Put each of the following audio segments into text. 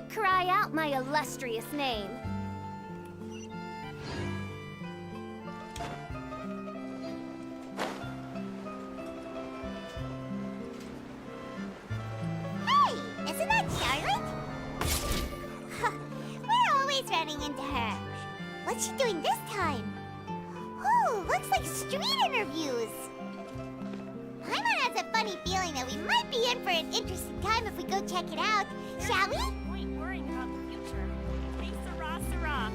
Cry out my illustrious name. Hey, isn't that Charlotte? We're always running into her. What's she doing this time? Oh, looks like street interviews. Paimon has a funny feeling that we might be in for an interesting time if we go check it out. Shall we? Point worrying about the future. Hey, Sarah, Sarah.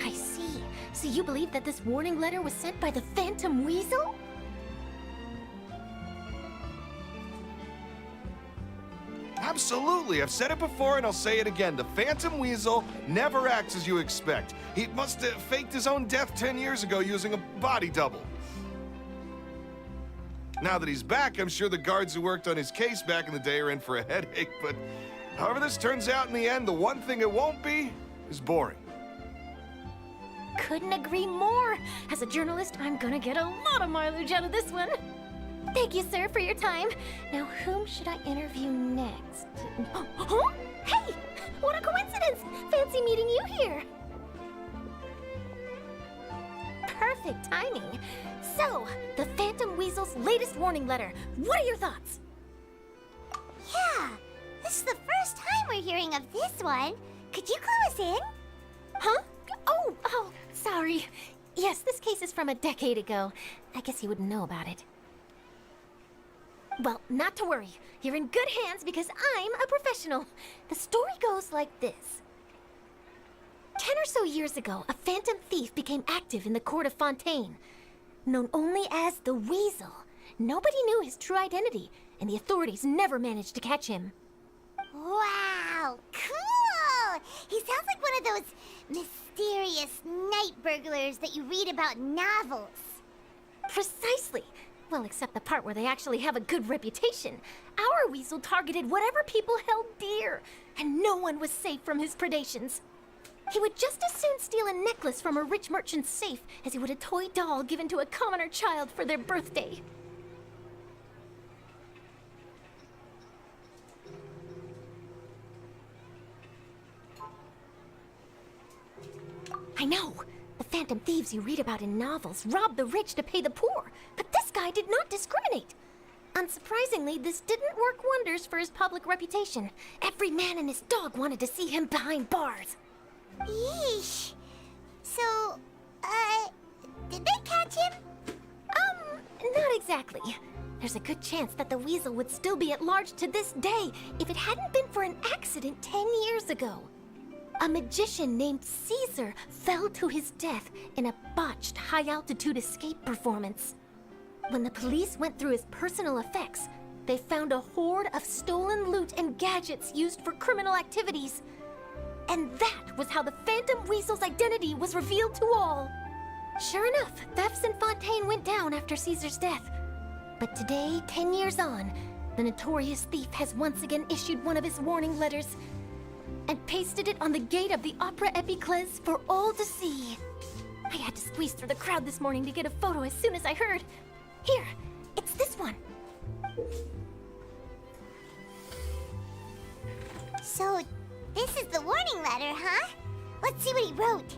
I see. So you believe that this warning letter was sent by the Phantom Weasel? Absolutely. I've said it before and I'll say it again. The Phantom Weasel never acts as you expect. He must have faked his own death 10 years ago using a body double. Now that he's back, I'm sure the guards who worked on his case back in the day are in for a headache, but however this turns out in the end, the one thing it won't be is boring. Couldn't agree more. As a journalist, I'm gonna get a lot of mileage out of this one. Thank you, sir, for your time. Now, whom should I interview next? Huh? Hey! What a coincidence! Fancy meeting you here. Perfect timing. So, the Phantom Weasel's latest warning letter. What are your thoughts? Yeah, this is the first time we're hearing of this one. Could you clue us in? Huh? Oh, sorry. Yes, this case is from a decade ago. I guess you wouldn't know about it. Well, not to worry. You're in good hands because I'm a professional. The story goes like this. 10 or so years ago, a phantom thief became active in the court of Fontaine. Known only as the Weasel. Nobody knew his true identity, and the authorities never managed to catch him. Wow, cool! He sounds like one of those mysterious night burglars that you read about in novels. Precisely. Well, except the part where they actually have a good reputation. Our Weasel targeted whatever people held dear, and no one was safe from his predations. He would just as soon steal a necklace from a rich merchant's safe as he would a toy doll given to a commoner child for their birthday. I know. The phantom thieves you read about in novels rob the rich to pay the poor, but this guy did not discriminate. Unsurprisingly, this didn't work wonders for his public reputation. Every man and his dog wanted to see him behind bars. Yeesh. So, did they catch him? Not exactly. There's a good chance that the Weasel would still be at large to this day if it hadn't been for an accident 10 years ago. A magician named Caesar fell to his death in a botched high-altitude escape performance. When the police went through his personal effects, they found a hoard of stolen loot and gadgets used for criminal activities. And that was how the Phantom Weasel's identity was revealed to all. Sure enough, thefts in Fontaine went down after Caesar's death. But today, 10 years on, the notorious thief has once again issued one of his warning letters and pasted it on the gate of the Opera Epiclese for all to see. I had to squeeze through the crowd this morning to get a photo as soon as I heard. Here, it's this one. So, this is the warning letter, huh? Let's see what he wrote.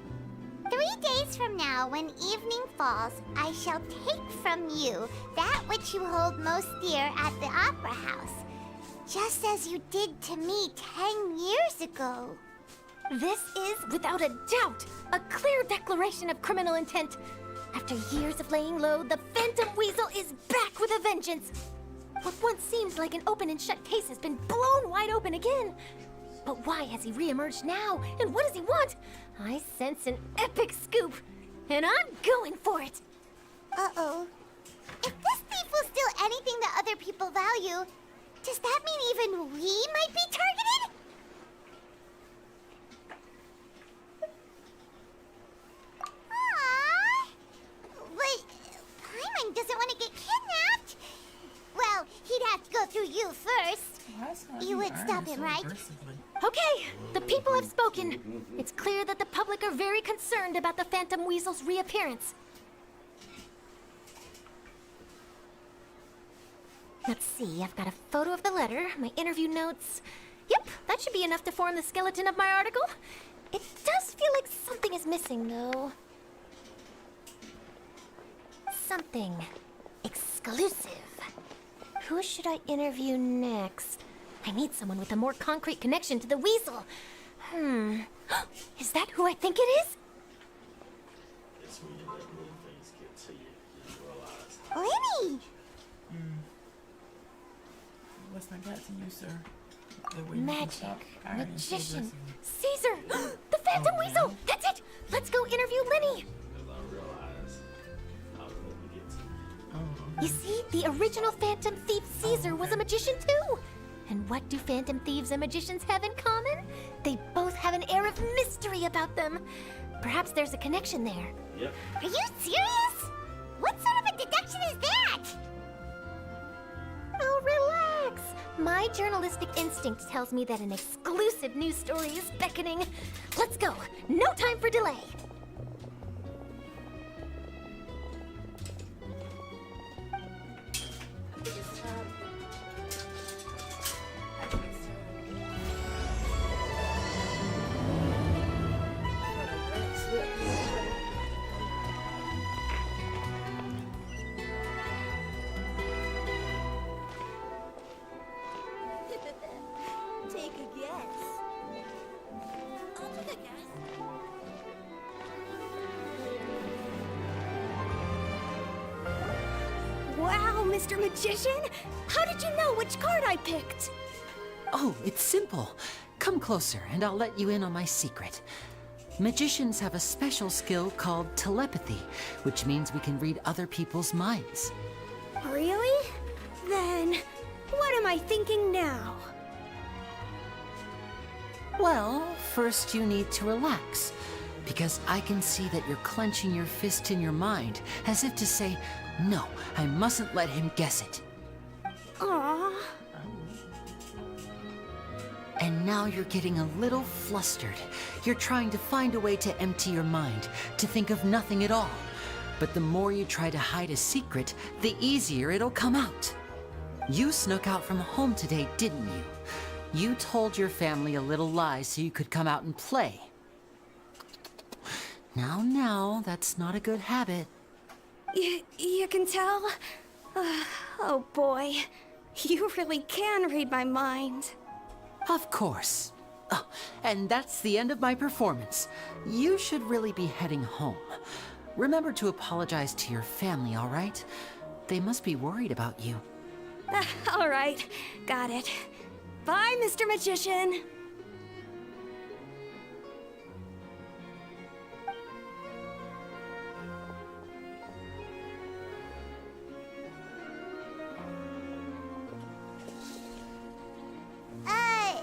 3 days from now, when evening falls, I shall take from you that which you hold most dear at the Opera House, just as you did to me 10 years ago. This is, without a doubt, a clear declaration of criminal intent. After years of laying low, the Phantom Weasel is back with a vengeance. What once seemed like an open and shut case has been blown wide open again. But why has he reemerged now? And what does he want? I sense an epic scoop, and I'm going for it. Uh-oh. If this thief will steal anything that other people value, does that mean even we might be targeted? Aww. But Paimon doesn't want to get kidnapped. Well, he'd have to go through you first. You would stop him, right? Okay, the people have spoken. It's clear that the public are very concerned about the Phantom Weasel's reappearance. Let's see, I've got a photo of the letter, my interview notes, Yep, that should be enough to form the skeleton of my article. It does feel like something is missing, though. Something exclusive. Who should I interview next? I need someone with a more concrete connection to the weasel. Is that who I think it is? It's when you let little things get to you, you realize. Lenny! What's my got to you, sir? The way you can Magic, stop ironing so magician, aggressively. Caesar, the Phantom Weasel. That's it. Let's go interview Lenny. Because I realize I was let me get to you. Oh, You see, the original Phantom Thief Caesar was a magician too. And what do Phantom Thieves and magicians have in common? They both have an air of mystery about them. Perhaps there's a connection there. Yep. Are you serious? What sort of a deduction is that? Oh, relax. My journalistic instinct tells me that an exclusive news story is beckoning. Let's go. No time for delay. Take a guess. I'll take a guess. Wow, Mr. Magician! How did you know which card I picked? Oh, it's simple. Come closer and I'll let you in on my secret. Magicians have a special skill called telepathy, which means we can read other people's minds. Really? Then, what am I thinking now? Well, first you need to relax, because I can see that you're clenching your fist in your mind, as if to say, no, I mustn't let him guess it. Aww. And now you're getting a little flustered. You're trying to find a way to empty your mind, to think of nothing at all. But the more you try to hide a secret, the easier it'll come out. You snuck out from home today, didn't you? You told your family a little lie so you could come out and play. Now, that's not a good habit. You can tell? Oh boy, you really can read my mind. Of course. Oh, and that's the end of my performance. You should really be heading home. Remember to apologize to your family, all right? They must be worried about you. All right, got it. Bye, Mr. Magician. Hey,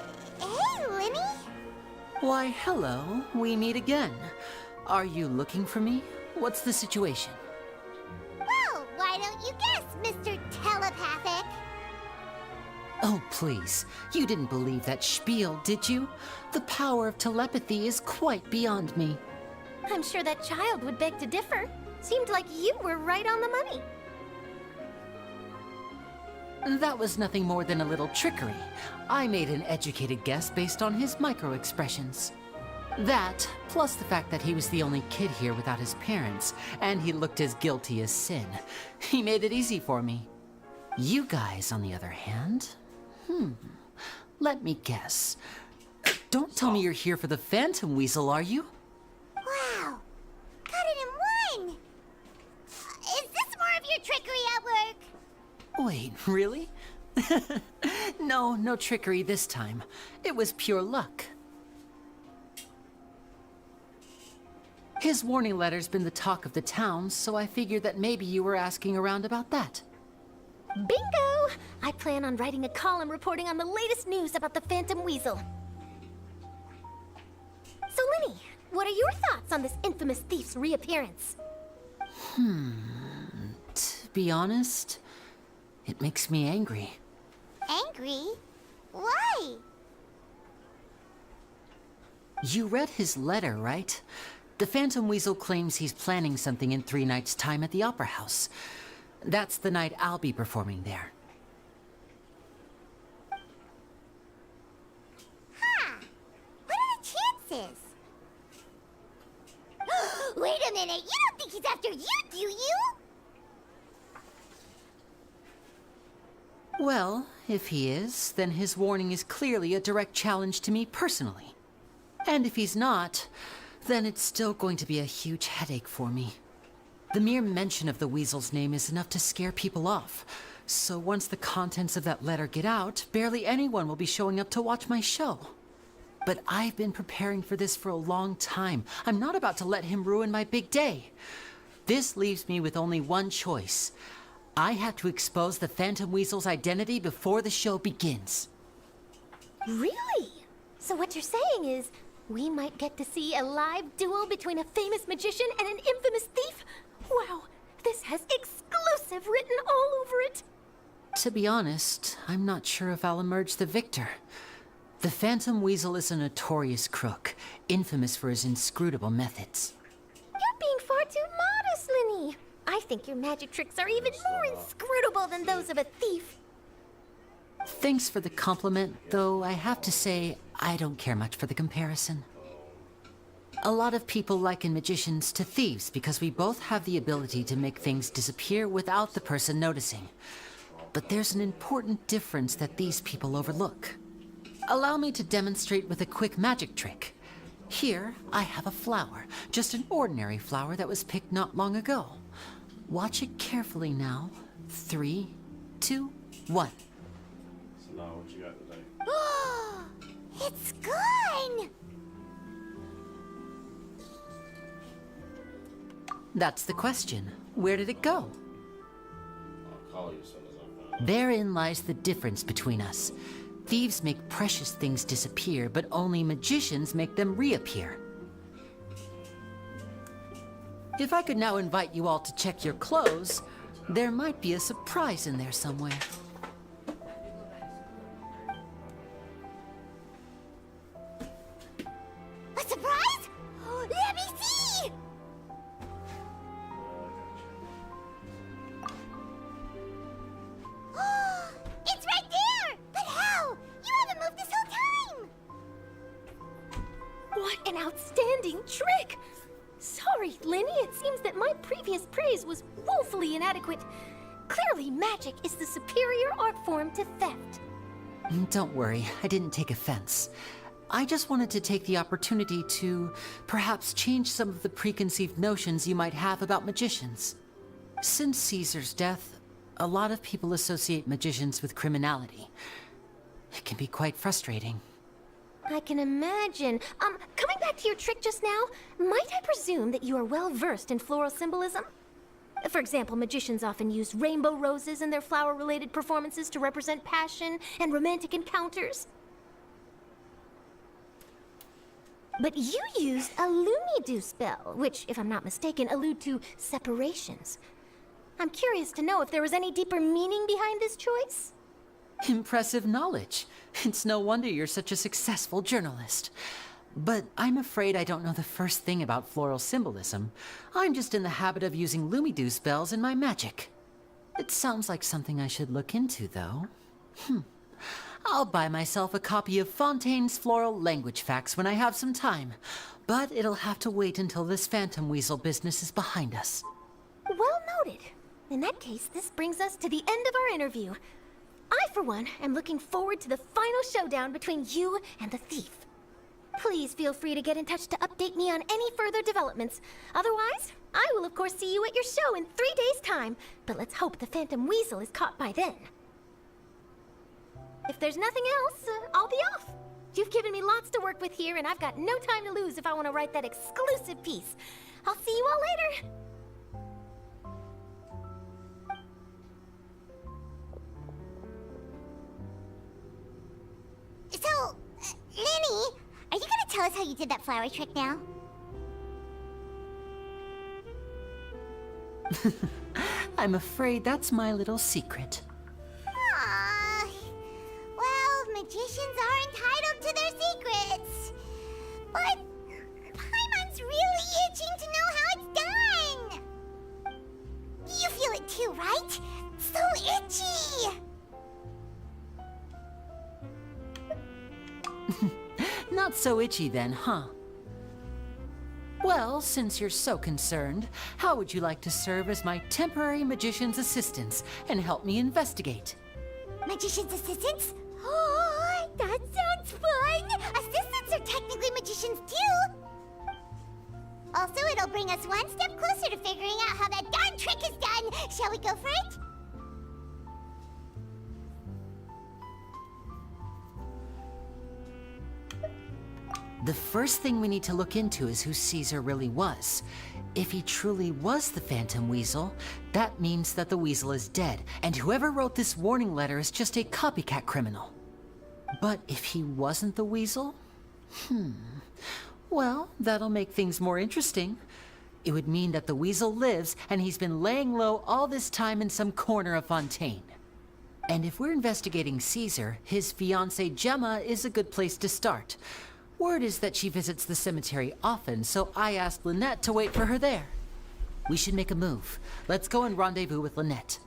Lenny? Why, hello. We meet again. Are you looking for me? What's the situation? Well, why don't you guess, Mr. Telepathic? Oh, please. You didn't believe that spiel, did you? The power of telepathy is quite beyond me. I'm sure that child would beg to differ. Seemed like you were right on the money. That was nothing more than a little trickery. I made an educated guess based on his micro-expressions. That, plus the fact that he was the only kid here without his parents, and he looked as guilty as sin. He made it easy for me. You guys, on the other hand... Let me guess. Don't tell me you're here for the Phantom Weasel, are you? Wow, got it in one! Is this more of your trickery at work? Wait, really? No trickery this time. It was pure luck. His warning letter's been the talk of the town, so I figured that maybe you were asking around about that. Bingo! I plan on writing a column reporting on the latest news about the Phantom Weasel. So, Lenny, what are your thoughts on this infamous thief's reappearance? To be honest, it makes me angry. Angry? Why? You read his letter, right? The Phantom Weasel claims he's planning something in 3 nights' time at the Opera House. That's the night I'll be performing there. glasses. Wait a minute, you don't think he's after you, do you? Well, if he is, then his warning is clearly a direct challenge to me personally. And if he's not, then it's still going to be a huge headache for me. The mere mention of the weasel's name is enough to scare people off. So once the contents of that letter get out, barely anyone will be showing up to watch my show. But I've been preparing for this for a long time. I'm not about to let him ruin my big day. This leaves me with only one choice. I have to expose the Phantom Weasel's identity before the show begins. Really? So what you're saying is, we might get to see a live duel between a famous magician and an infamous thief? Wow, this has exclusive written all over it. To be honest, I'm not sure if I'll emerge the victor. The Phantom Weasel is a notorious crook, infamous for his inscrutable methods. You're being far too modest, Linny. I think your magic tricks are even more inscrutable than those of a thief. Thanks for the compliment, though I have to say, I don't care much for the comparison. A lot of people liken magicians to thieves because we both have the ability to make things disappear without the person noticing. But there's an important difference that these people overlook. Allow me to demonstrate with a quick magic trick. Here, I have a flower, just an ordinary flower that was picked not long ago. Watch it carefully now. 3, 2, 1. So now what you got today? It's gone! That's the question. Where did it go? I'll call you as soon as I find it. Therein lies the difference between us. Thieves make precious things disappear, but only magicians make them reappear. If I could now invite you all to check your clothes, there might be a surprise in there somewhere. A surprise? Let me see! It's right there! But how? You haven't moved this whole time! What an outstanding trick! Sorry, Linny, it seems that my previous praise was woefully inadequate. Clearly, magic is the superior art form to theft. Don't worry, I didn't take offense. I just wanted to take the opportunity to perhaps change some of the preconceived notions you might have about magicians. Since Caesar's death, a lot of people associate magicians with criminality. It can be quite frustrating. I can imagine. Coming back to your trick just now, might I presume that you are well versed in floral symbolism? For example, magicians often use rainbow roses in their flower-related performances to represent passion and romantic encounters. But you used a Lumidu spell, which, if I'm not mistaken, allude to separations. I'm curious to know if there was any deeper meaning behind this choice? Impressive knowledge. It's no wonder you're such a successful journalist. But I'm afraid I don't know the first thing about floral symbolism. I'm just in the habit of using Lumidu spells in my magic. It sounds like something I should look into, though. I'll buy myself a copy of Fontaine's Floral Language Facts when I have some time. But it'll have to wait until this Phantom Weasel business is behind us. Well noted. In that case, this brings us to the end of our interview. I, for one, am looking forward to the final showdown between you and the thief. Please feel free to get in touch to update me on any further developments. Otherwise, I will of course see you at your show in 3 days' time. But let's hope the Phantom Weasel is caught by then. If there's nothing else, I'll be off. You've given me lots to work with here, and I've got no time to lose if I want to write that exclusive piece. I'll see you all later. So, Lenny, are you gonna tell us how you did that flower trick now? I'm afraid that's my little secret. Aww. Well, magicians are entitled to their secrets. But Paimon's really itching to know how it's done. You feel it too, right? So itchy. Not so itchy then, huh? Well, since you're so concerned, how would you like to serve as my temporary magician's assistants and help me investigate? Magician's assistants? Oh, that sounds fun! Assistants are technically magicians too! Also, it'll bring us one step closer to figuring out how that darn trick is done! Shall we go for it? The first thing we need to look into is who Caesar really was. If he truly was the Phantom Weasel, that means that the Weasel is dead, and whoever wrote this warning letter is just a copycat criminal. But if he wasn't the Weasel? Well, that'll make things more interesting. It would mean that the Weasel lives, and he's been laying low all this time in some corner of Fontaine. And if we're investigating Caesar, his fiancée Gemma is a good place to start. Word is that she visits the cemetery often, so I asked Lynette to wait for her there. We should make a move. Let's go and rendezvous with Lynette.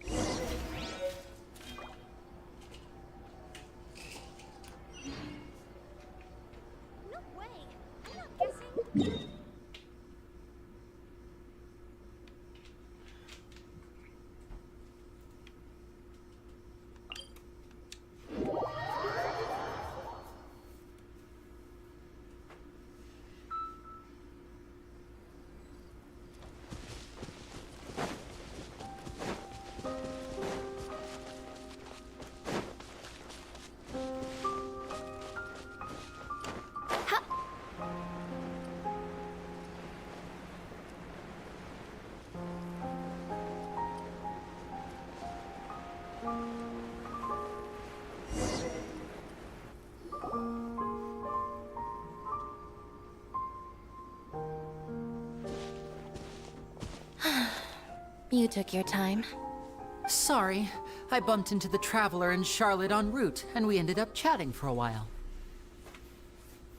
No way. I'm not guessing. You took your time. Sorry, I bumped into the Traveler and Charlotte en route, and we ended up chatting for a while.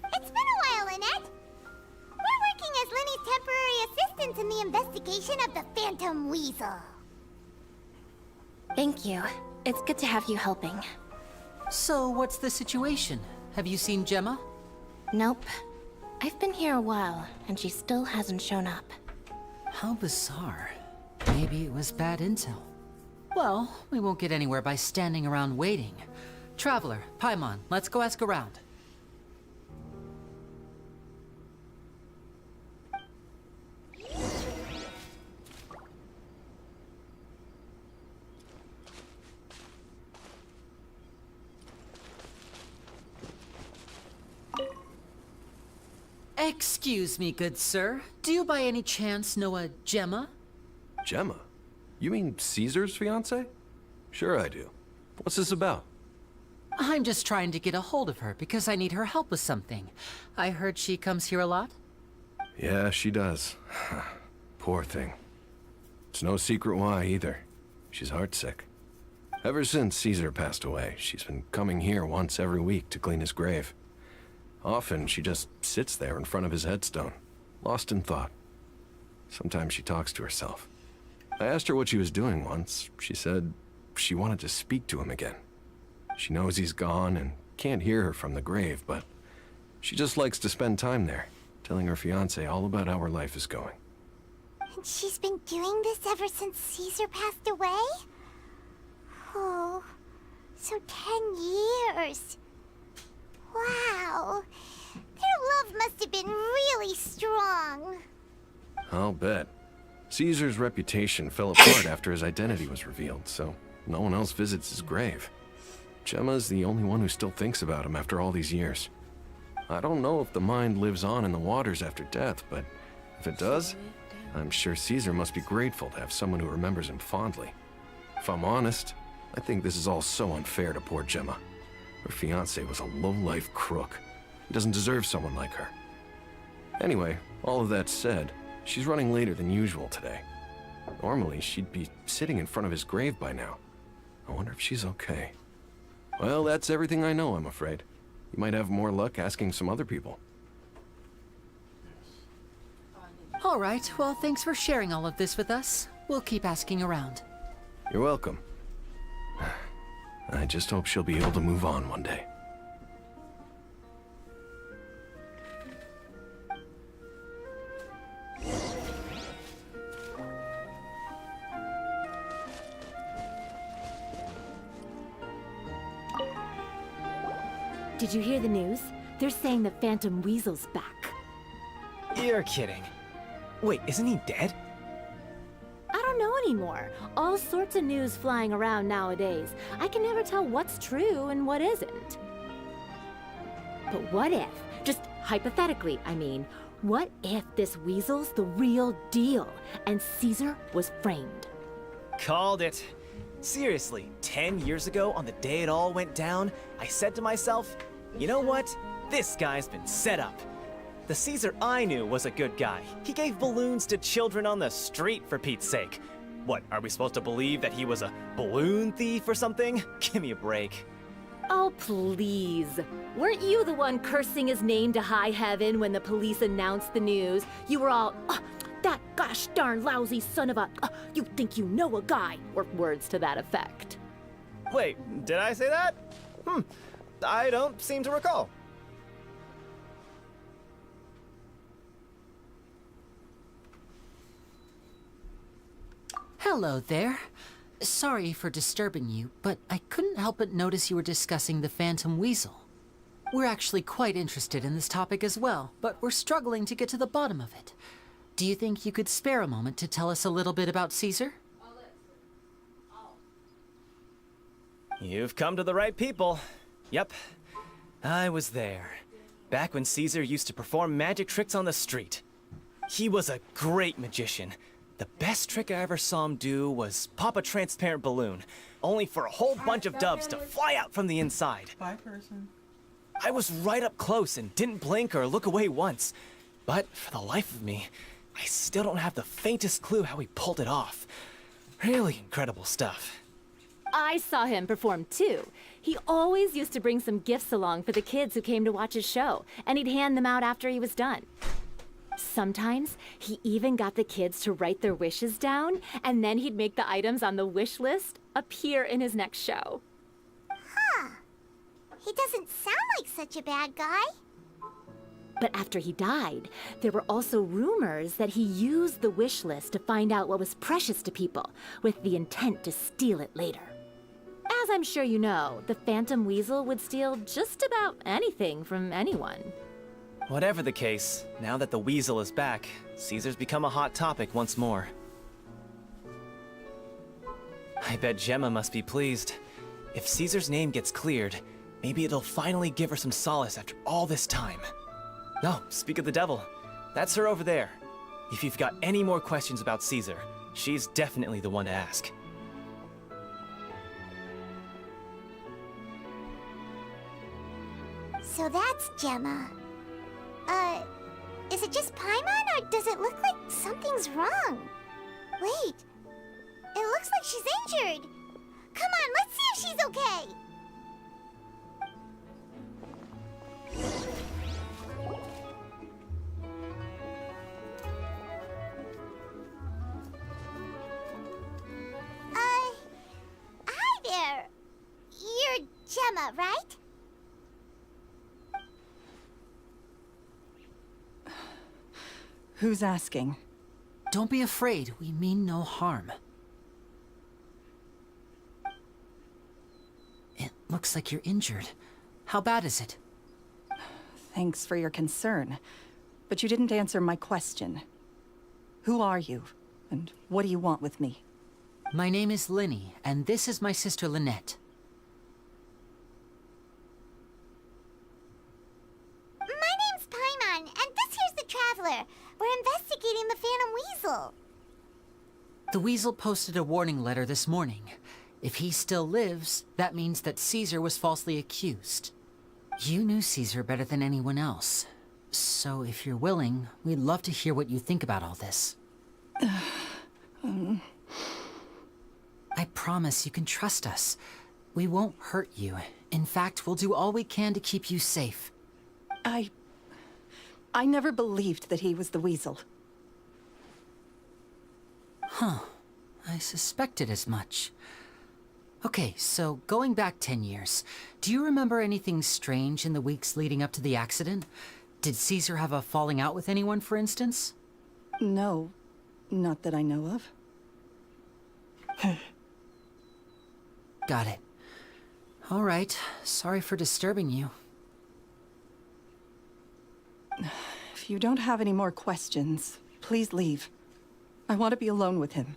It's been a while, Lynette. We're working as Lenny's temporary assistants in the investigation of the Phantom Weasel. Thank you. It's good to have you helping. So, what's the situation? Have you seen Gemma? Nope. I've been here a while, and she still hasn't shown up. How bizarre. Maybe it was bad intel. Well, we won't get anywhere by standing around waiting. Traveler, Paimon, let's go ask around. Excuse me, good sir. Do you by any chance know a Gemma? Gemma? You mean Caesar's fiance? Sure I do. What's this about? I'm just trying to get a hold of her because I need her help with something. I heard she comes here a lot. Yeah, she does. Poor thing. It's no secret why either. She's heartsick. Ever since Caesar passed away, she's been coming here once every week to clean his grave. Often she just sits there in front of his headstone, lost in thought. Sometimes she talks to herself. I asked her what she was doing once. She said she wanted to speak to him again. She knows he's gone and can't hear her from the grave, but she just likes to spend time there, telling her fiancé all about how her life is going. And she's been doing this ever since Caesar passed away? Oh, so 10 years. Wow. Their love must have been really strong. I'll bet. Caesar's reputation fell apart after his identity was revealed, so no one else visits his grave. Gemma's the only one who still thinks about him after all these years. I don't know if the mind lives on in the waters after death, but if it does, I'm sure Caesar must be grateful to have someone who remembers him fondly. If I'm honest, I think this is all so unfair to poor Gemma. Her fiancé was a low-life crook. He doesn't deserve someone like her. Anyway, all of that said, she's running later than usual today. Normally, she'd be sitting in front of his grave by now. I wonder if she's okay. Well, that's everything I know, I'm afraid. You might have more luck asking some other people. All right, well, thanks for sharing all of this with us. We'll keep asking around. You're welcome. I just hope she'll be able to move on one day. Did you hear the news? They're saying the Phantom Weasel's back. You're kidding. Wait, isn't he dead? I don't know anymore. All sorts of news flying around nowadays. I can never tell what's true and what isn't. But what if, just hypothetically, I mean, what if this weasel's the real deal and Caesar was framed? Called it. Seriously, 10 years ago, on the day it all went down, I said to myself, you know what? This guy's been set up. The Caesar I knew was a good guy. He gave balloons to children on the street, for Pete's sake. What, are we supposed to believe that he was a balloon thief or something? Give me a break. Oh, please. Weren't you the one cursing his name to high heaven when the police announced the news? You were all, that gosh darn lousy son of a, you think you know a guy, or words to that effect. Wait, did I say that? I don't seem to recall. Hello there. Sorry for disturbing you, but I couldn't help but notice you were discussing the Phantom Weasel. We're actually quite interested in this topic as well, but we're struggling to get to the bottom of it. Do you think you could spare a moment to tell us a little bit about Caesar? You've come to the right people. Yep, I was there. Back when Caesar used to perform magic tricks on the street. He was a great magician. The best trick I ever saw him do was pop a transparent balloon, only for a whole bunch of doves to fly out from the inside. Bye, person. I was right up close and didn't blink or look away once. But for the life of me, I still don't have the faintest clue how he pulled it off. Really incredible stuff. I saw him perform too. He always used to bring some gifts along for the kids who came to watch his show, and he'd hand them out after he was done. Sometimes, he even got the kids to write their wishes down, and then he'd make the items on the wish list appear in his next show. Huh. He doesn't sound like such a bad guy. But after he died, there were also rumors that he used the wish list to find out what was precious to people, with the intent to steal it later. As I'm sure you know, the Phantom Weasel would steal just about anything from anyone. Whatever the case, now that the Weasel is back, Caesar's become a hot topic once more. I bet Gemma must be pleased. If Caesar's name gets cleared, maybe it'll finally give her some solace after all this time. No, speak of the devil. That's her over there. If you've got any more questions about Caesar, she's definitely the one to ask. So that's Gemma. Is it just Paimon, or does it look like something's wrong? Wait, it looks like she's injured. Come on, let's see if she's okay. Hi there. You're Gemma, right? Who's asking? Don't be afraid, we mean no harm. It looks like you're injured. How bad is it? Thanks for your concern, but you didn't answer my question. Who are you, and what do you want with me? My name is Linny, and this is my sister Lynette. My name's Paimon, and this here's the Traveler. We're investigating the Phantom Weasel. The Weasel posted a warning letter this morning. If he still lives, that means that Caesar was falsely accused. You knew Caesar better than anyone else. So if you're willing, we'd love to hear what you think about all this. I promise you can trust us. We won't hurt you. In fact, we'll do all we can to keep you safe. I never believed that he was the Weasel. Huh. I suspected as much. Okay, so going back 10 years, do you remember anything strange in the weeks leading up to the accident? Did Caesar have a falling out with anyone, for instance? No, not that I know of. Got it. All right, sorry for disturbing you. If you don't have any more questions, please leave. I want to be alone with him.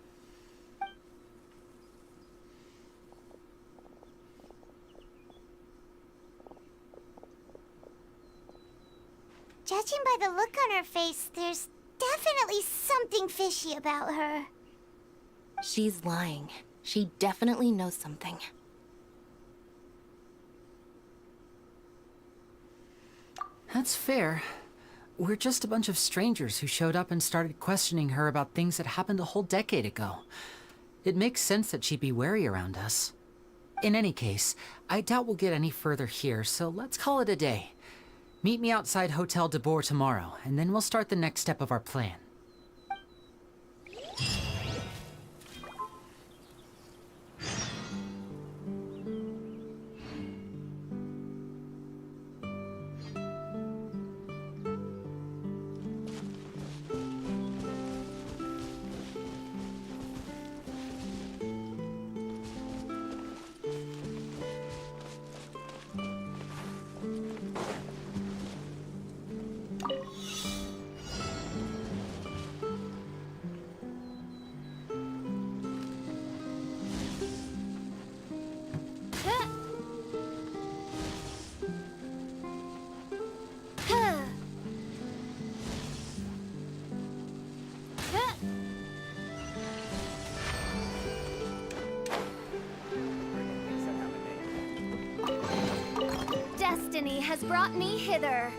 Judging by the look on her face, there's definitely something fishy about her. She's lying. She definitely knows something. That's fair. We're just a bunch of strangers who showed up and started questioning her about things that happened a whole decade ago. It makes sense that she'd be wary around us. In any case, I doubt we'll get any further here, so let's call it a day. Meet me outside Hotel de Boer tomorrow, and then we'll start the next step of our plan. Destiny has brought me hither.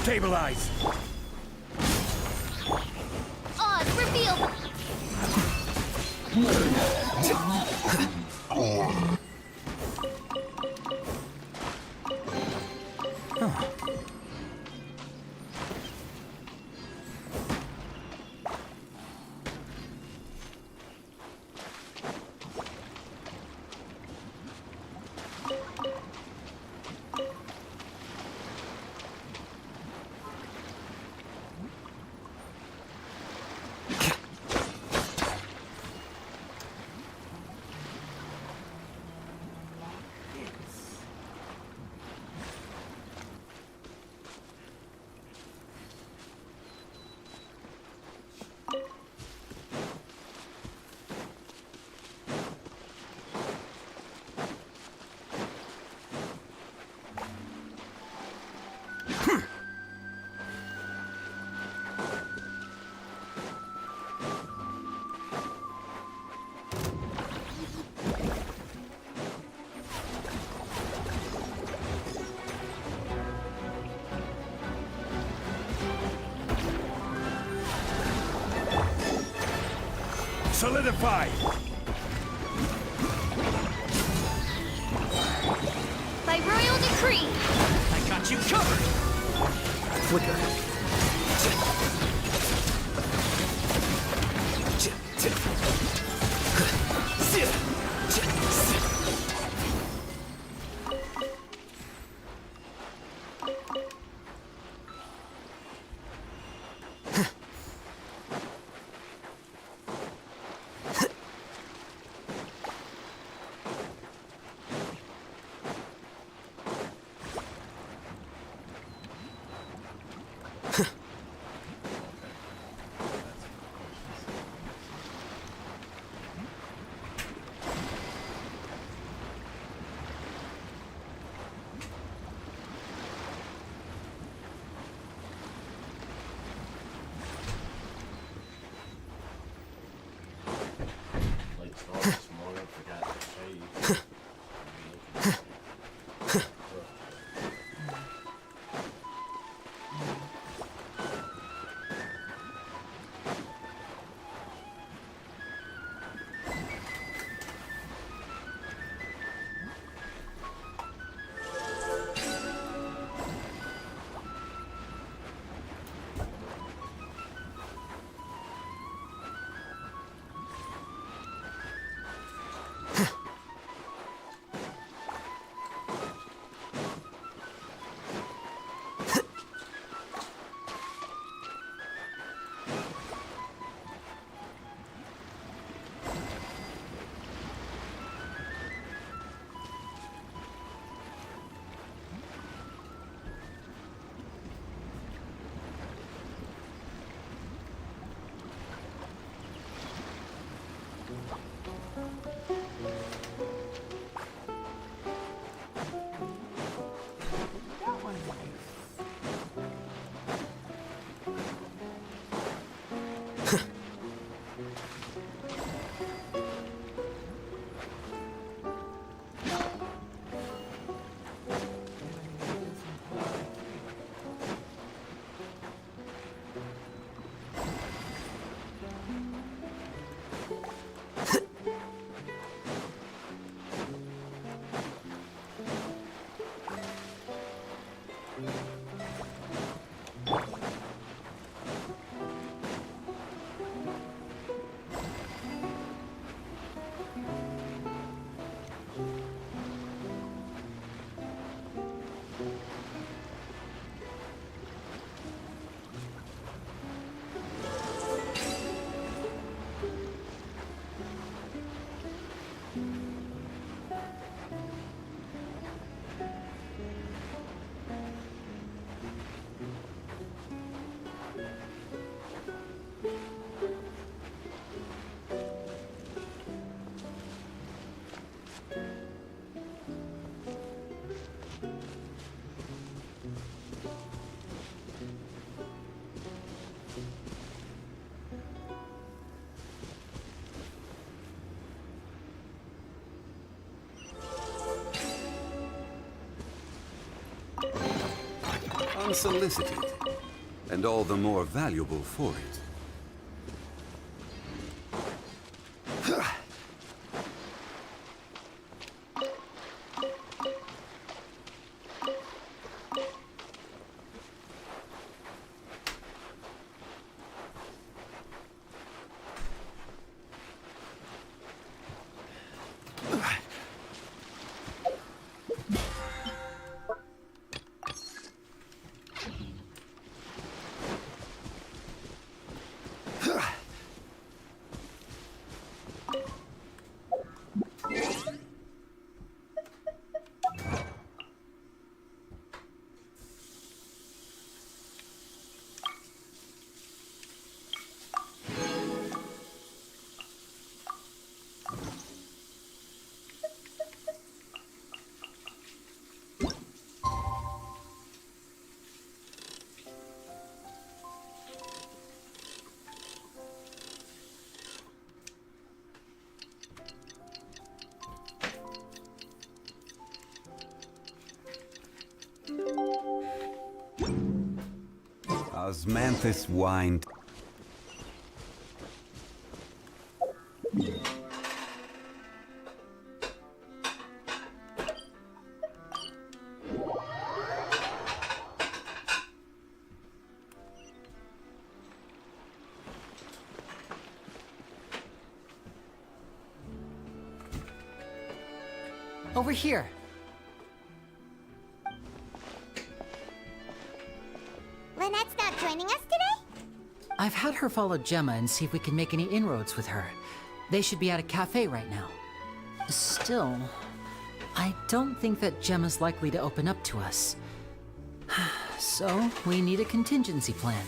Stabilize! Oz, reveal! Solidify! By royal decree! I got you covered! Flicker. Oh, this morning forgot to shave. Unsolicited, and all the more valuable for it. Osmanthus wine. Over here. Lynette's not joining us today? I've had her follow Gemma and see if we can make any inroads with her. They should be at a cafe right now. Still, I don't think that Gemma's likely to open up to us. So, we need a contingency plan.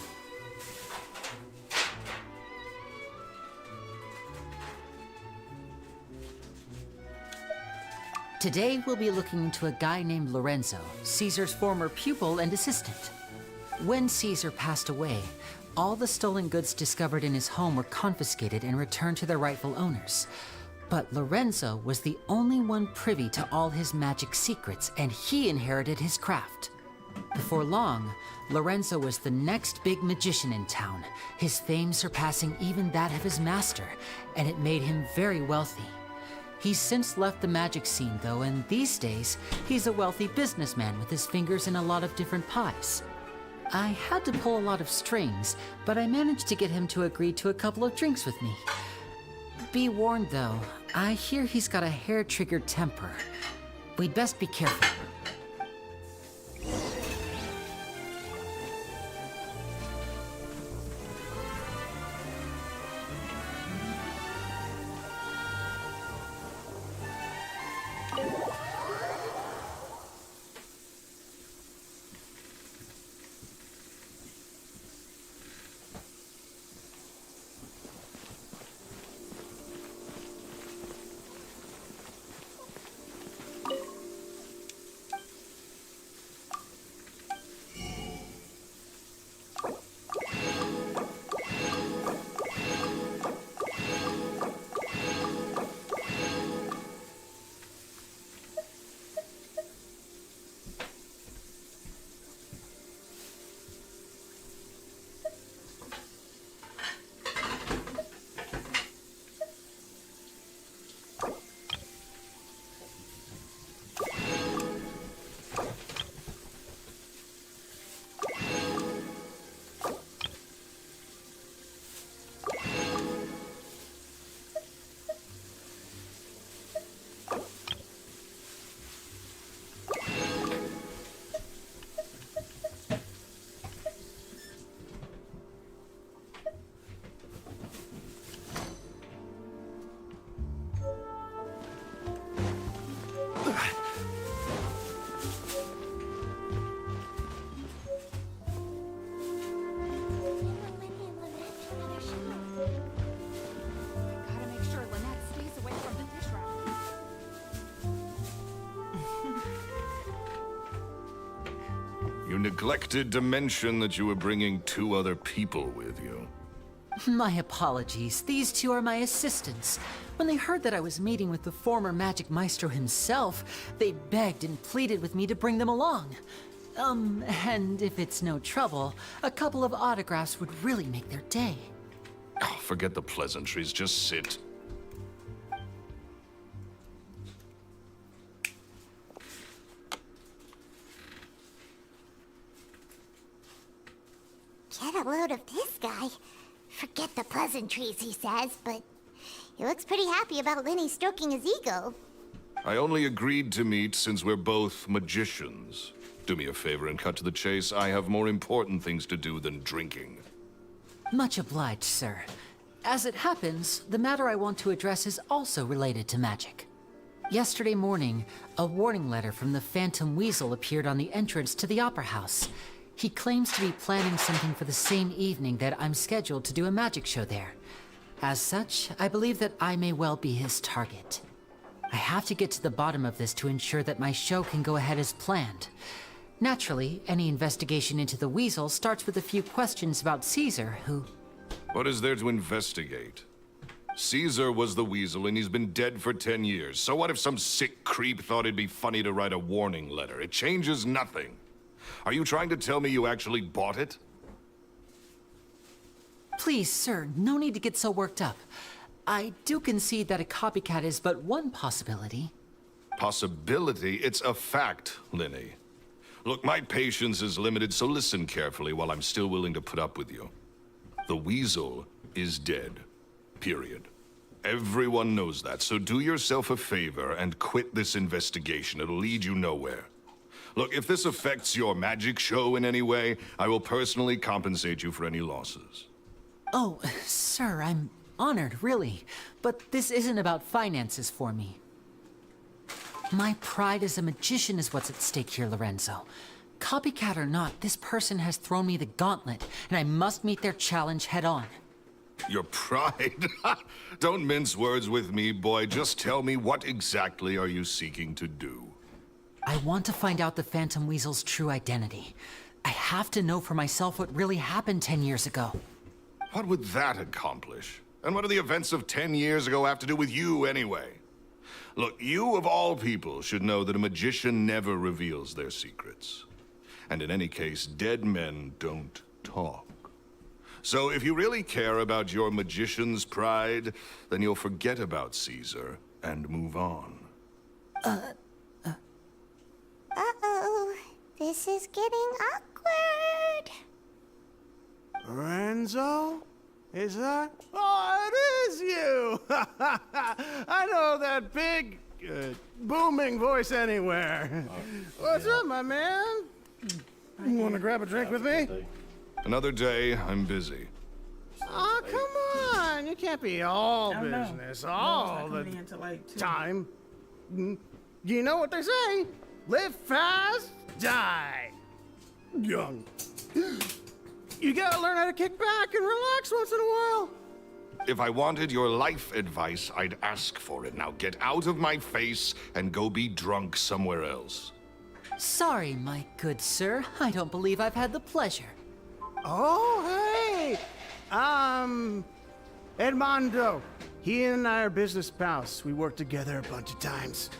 Today, we'll be looking into a guy named Lorenzo, Caesar's former pupil and assistant. When Caesar passed away, all the stolen goods discovered in his home were confiscated and returned to their rightful owners. But Lorenzo was the only one privy to all his magic secrets, and he inherited his craft. Before long, Lorenzo was the next big magician in town, his fame surpassing even that of his master, and it made him very wealthy. He's since left the magic scene, though, and these days, he's a wealthy businessman with his fingers in a lot of different pies. I had to pull a lot of strings, but I managed to get him to agree to a couple of drinks with me. Be warned, though, I hear he's got a hair-triggered temper. We'd best be careful. You neglected to mention that you were bringing 2 other people with you. My apologies. These 2 are my assistants. When they heard that I was meeting with the former Magic Maestro himself, they begged and pleaded with me to bring them along. And if it's no trouble, a couple of autographs would really make their day. Oh, forget the pleasantries, just sit. Get a load of this guy. Forget the pleasantries, he says, but he looks pretty happy about Lenny stroking his ego. I only agreed to meet since we're both magicians. Do me a favor and cut to the chase. I have more important things to do than drinking. Much obliged, sir. As it happens, the matter I want to address is also related to magic. Yesterday morning, a warning letter from the Phantom Weasel appeared on the entrance to the Opera House. He claims to be planning something for the same evening that I'm scheduled to do a magic show there. As such, I believe that I may well be his target. I have to get to the bottom of this to ensure that my show can go ahead as planned. Naturally, any investigation into the Weasel starts with a few questions about Caesar, who... What is there to investigate? Caesar was the Weasel, and he's been dead for 10 years. So what if some sick creep thought it'd be funny to write a warning letter? It changes nothing. Are you trying to tell me you actually bought it? Please, sir, no need to get so worked up. I do concede that a copycat is but one possibility. Possibility? It's a fact, Lenny. Look, my patience is limited, so listen carefully while I'm still willing to put up with you. The Weasel is dead. Period. Everyone knows that, so do yourself a favor and quit this investigation. It'll lead you nowhere. Look, if this affects your magic show in any way, I will personally compensate you for any losses. Oh, sir, I'm honored, really. But this isn't about finances for me. My pride as a magician is what's at stake here, Lorenzo. Copycat or not, this person has thrown me the gauntlet, and I must meet their challenge head on. Your pride? Don't mince words with me, boy. Just tell me, what exactly are you seeking to do? I want to find out the Phantom Weasel's true identity. I have to know for myself what really happened 10 years ago. What would that accomplish? And what do the events of 10 years ago have to do with you, anyway? Look, you of all people should know that a magician never reveals their secrets. And in any case, dead men don't talk. So if you really care about your magician's pride, then you'll forget about Caesar and move on. Uh-oh. This is getting awkward. Lorenzo? Is that? Oh, it is you! I know that big, booming voice anywhere. What's up, my man? You want to grab a drink with me? Another day, I'm busy. Oh, come on! You can't be all business all the time. You know what they say? Live fast, die young. You gotta learn how to kick back and relax once in a while. If I wanted your life advice, I'd ask for it. Now get out of my face and go be drunk somewhere else. Sorry, my good sir. I don't believe I've had the pleasure. Oh, hey! Edmondo. He and I are business pals. We worked together a bunch of times.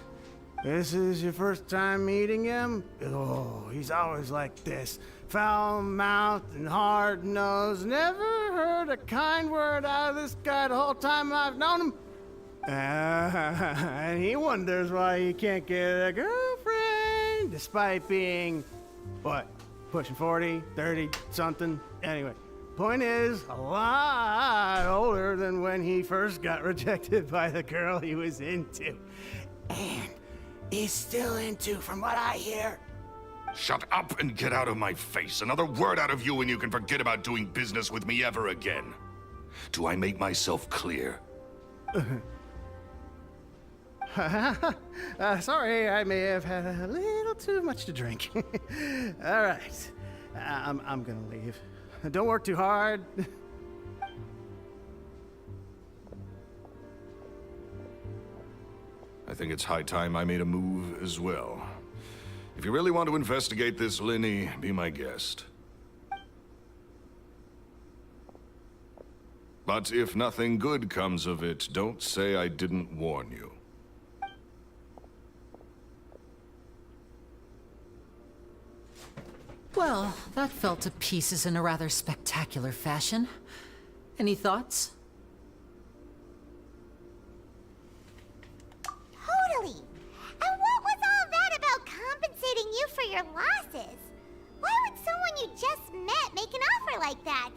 This is your first time meeting him? Oh, he's always like this. Foul-mouthed and hard-nosed. Never heard a kind word out of this guy the whole time I've known him. And he wonders why he can't get a girlfriend, despite being, what, pushing 40, 30, something? Anyway, point is, a lot older than when he first got rejected by the girl he was into. And he's still into, from what I hear. Shut up and get out of my face. Another word out of you and you can forget about doing business with me ever again. Do I make myself clear? Sorry, I may have had a little too much to drink. All right, I'm gonna leave. Don't work too hard. I think it's high time I made a move as well. If you really want to investigate this, Linny, be my guest. But if nothing good comes of it, don't say I didn't warn you. Well, that fell to pieces in a rather spectacular fashion. Any thoughts? Totally. And what was all that about compensating you for your losses? Why would someone you just met make an offer like that?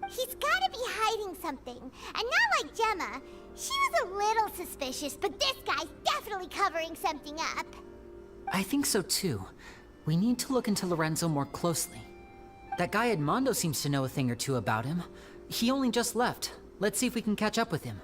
He's gotta be hiding something. And not like Gemma. She was a little suspicious, but this guy's definitely covering something up. I think so too. We need to look into Lorenzo more closely. That guy Edmondo seems to know a thing or two about him. He only just left. Let's see if we can catch up with him.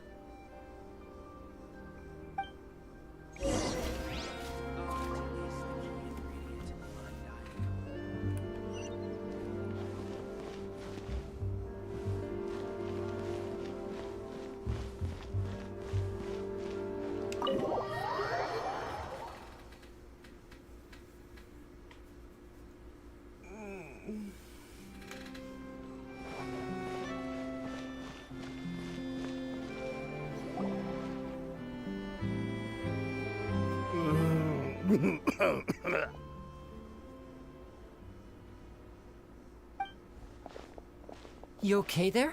You okay there?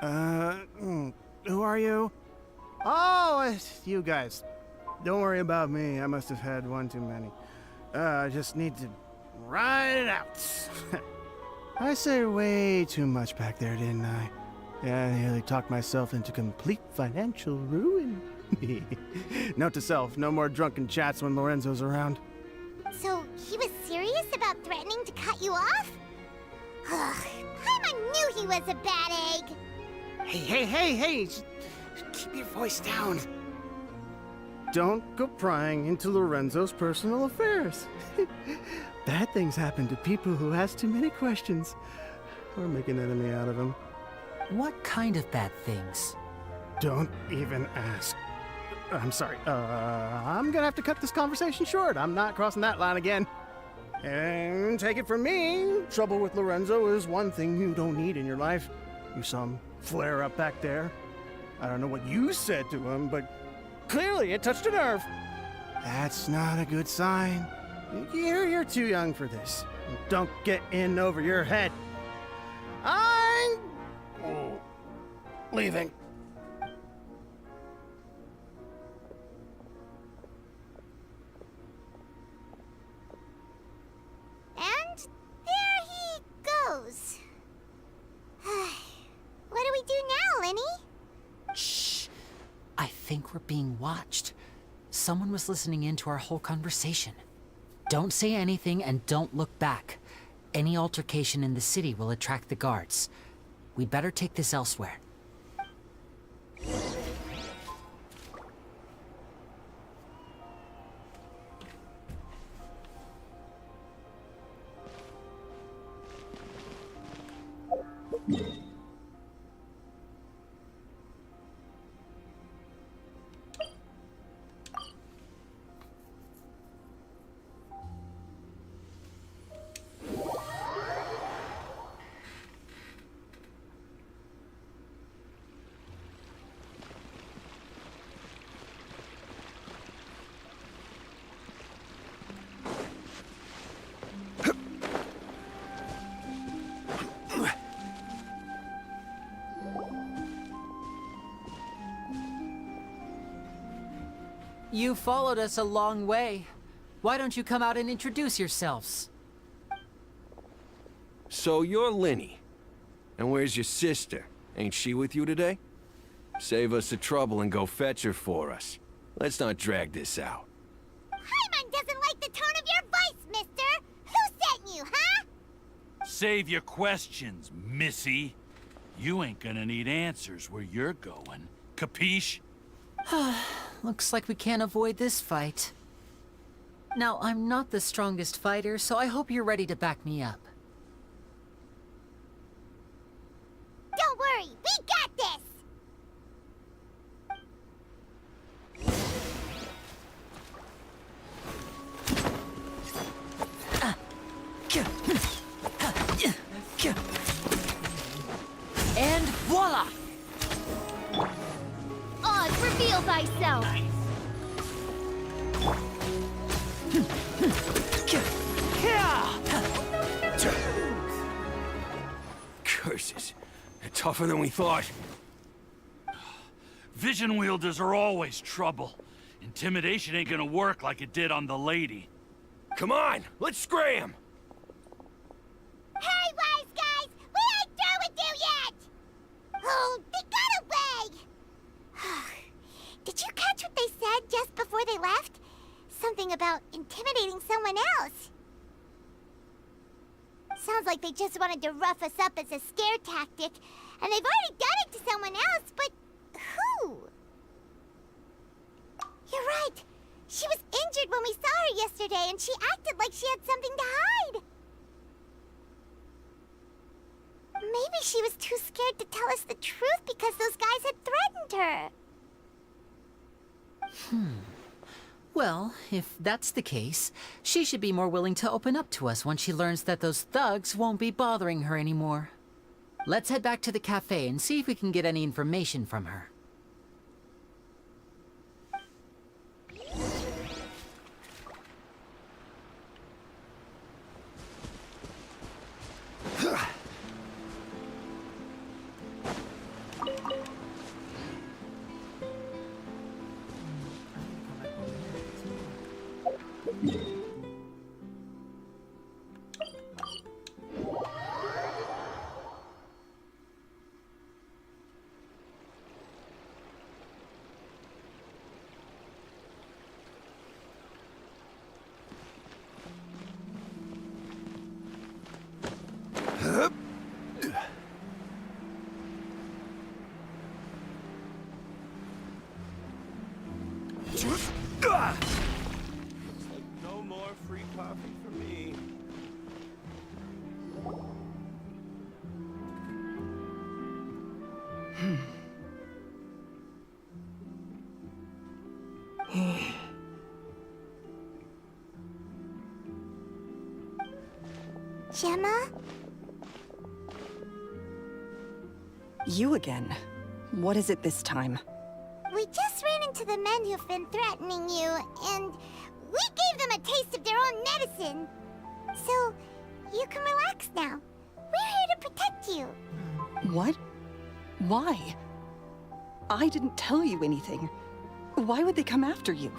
Who are you? Oh, it's you guys. Don't worry about me. I must have had one too many. I just need to ride it out. I said way too much back there, didn't I? Yeah, I nearly talked myself into complete financial ruin. Note to self, no more drunken chats when Lorenzo's around. So, he was serious about threatening to cut you off? Ugh, Paimon knew he was a bad egg. Hey, just keep your voice down. Don't go prying into Lorenzo's personal affairs. Bad things happen to people who ask too many questions or make an enemy out of him. What kind of bad things? Don't even ask. I'm sorry. I'm gonna have to cut this conversation short. I'm not crossing that line again. And take it from me, trouble with Lorenzo is one thing you don't need in your life. You some flare up back there. I don't know what you said to him, but clearly it touched a nerve. That's not a good sign. You're too young for this. Don't get in over your head. I'm leaving. And there he goes. What do we do now, Lenny? Shh. I think we're being watched. Someone was listening in to our whole conversation. Don't say anything and don't look back. Any altercation in the city will attract the guards. We'd better take this elsewhere. You followed us a long way. Why don't you come out and introduce yourselves? So you're Lenny. And where's your sister? Ain't she with you today? Save us the trouble and go fetch her for us. Let's not drag this out. Paimon doesn't like the tone of your voice, mister! Who sent you, huh? Save your questions, missy. You ain't gonna need answers where you're going. Capiche? Looks like we can't avoid this fight. Now, I'm not the strongest fighter, so I hope you're ready to back me up. Don't worry, we got this! And voila! Oz, reveal thyself! Curses. They're tougher than we thought. Vision wielders are always trouble. Intimidation ain't gonna work like it did on the lady. Come on, let's scram! Hey, wise guys! We ain't through with you yet! Oh, they got away! Did you catch what they said just before they left? Something about intimidating someone else. Sounds like they just wanted to rough us up as a scare tactic, and they've already done it to someone else, but who? You're right. She was injured when we saw her yesterday, and she acted like she had something to hide. Maybe she was too scared to tell us the truth because those guys had threatened her. Well, if that's the case, she should be more willing to open up to us once she learns that those thugs won't be bothering her anymore. Let's head back to the cafe and see if we can get any information from her. No more free coffee for me. Gemma? You again. What is it this time? We just ran into the men who've been threatening you, and we gave them a taste of their own medicine. So, you can relax now. We're here to protect you. What? Why? I didn't tell you anything. Why would they come after you?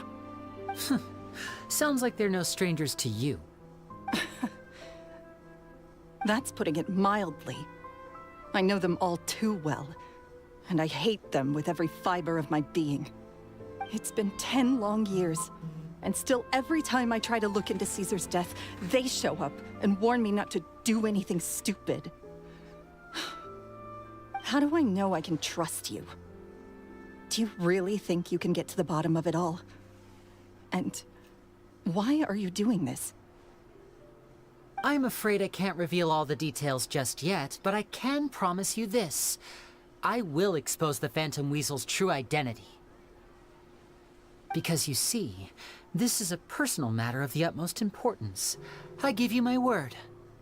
Sounds like they're no strangers to you. That's putting it mildly. I know them all too well, and I hate them with every fiber of my being. It's been 10 long years, and still every time I try to look into Caesar's death, they show up and warn me not to do anything stupid. How do I know I can trust you? Do you really think you can get to the bottom of it all? And why are you doing this? I'm afraid I can't reveal all the details just yet, but I can promise you this. I will expose the Phantom Weasel's true identity. Because you see, this is a personal matter of the utmost importance. I give you my word.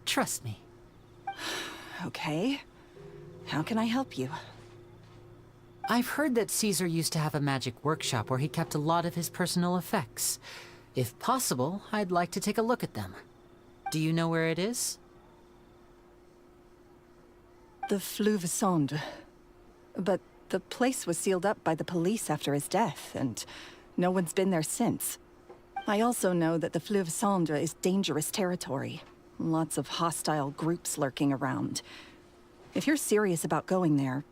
Trust me. Okay. How can I help you? I've heard that Caesar used to have a magic workshop where he kept a lot of his personal effects. If possible, I'd like to take a look at them. Do you know where it is? The Fleuve Sonde. But the place was sealed up by the police after his death, and no one's been there since. I also know that the Fleuve Sonde is dangerous territory. Lots of hostile groups lurking around. If you're serious about going there,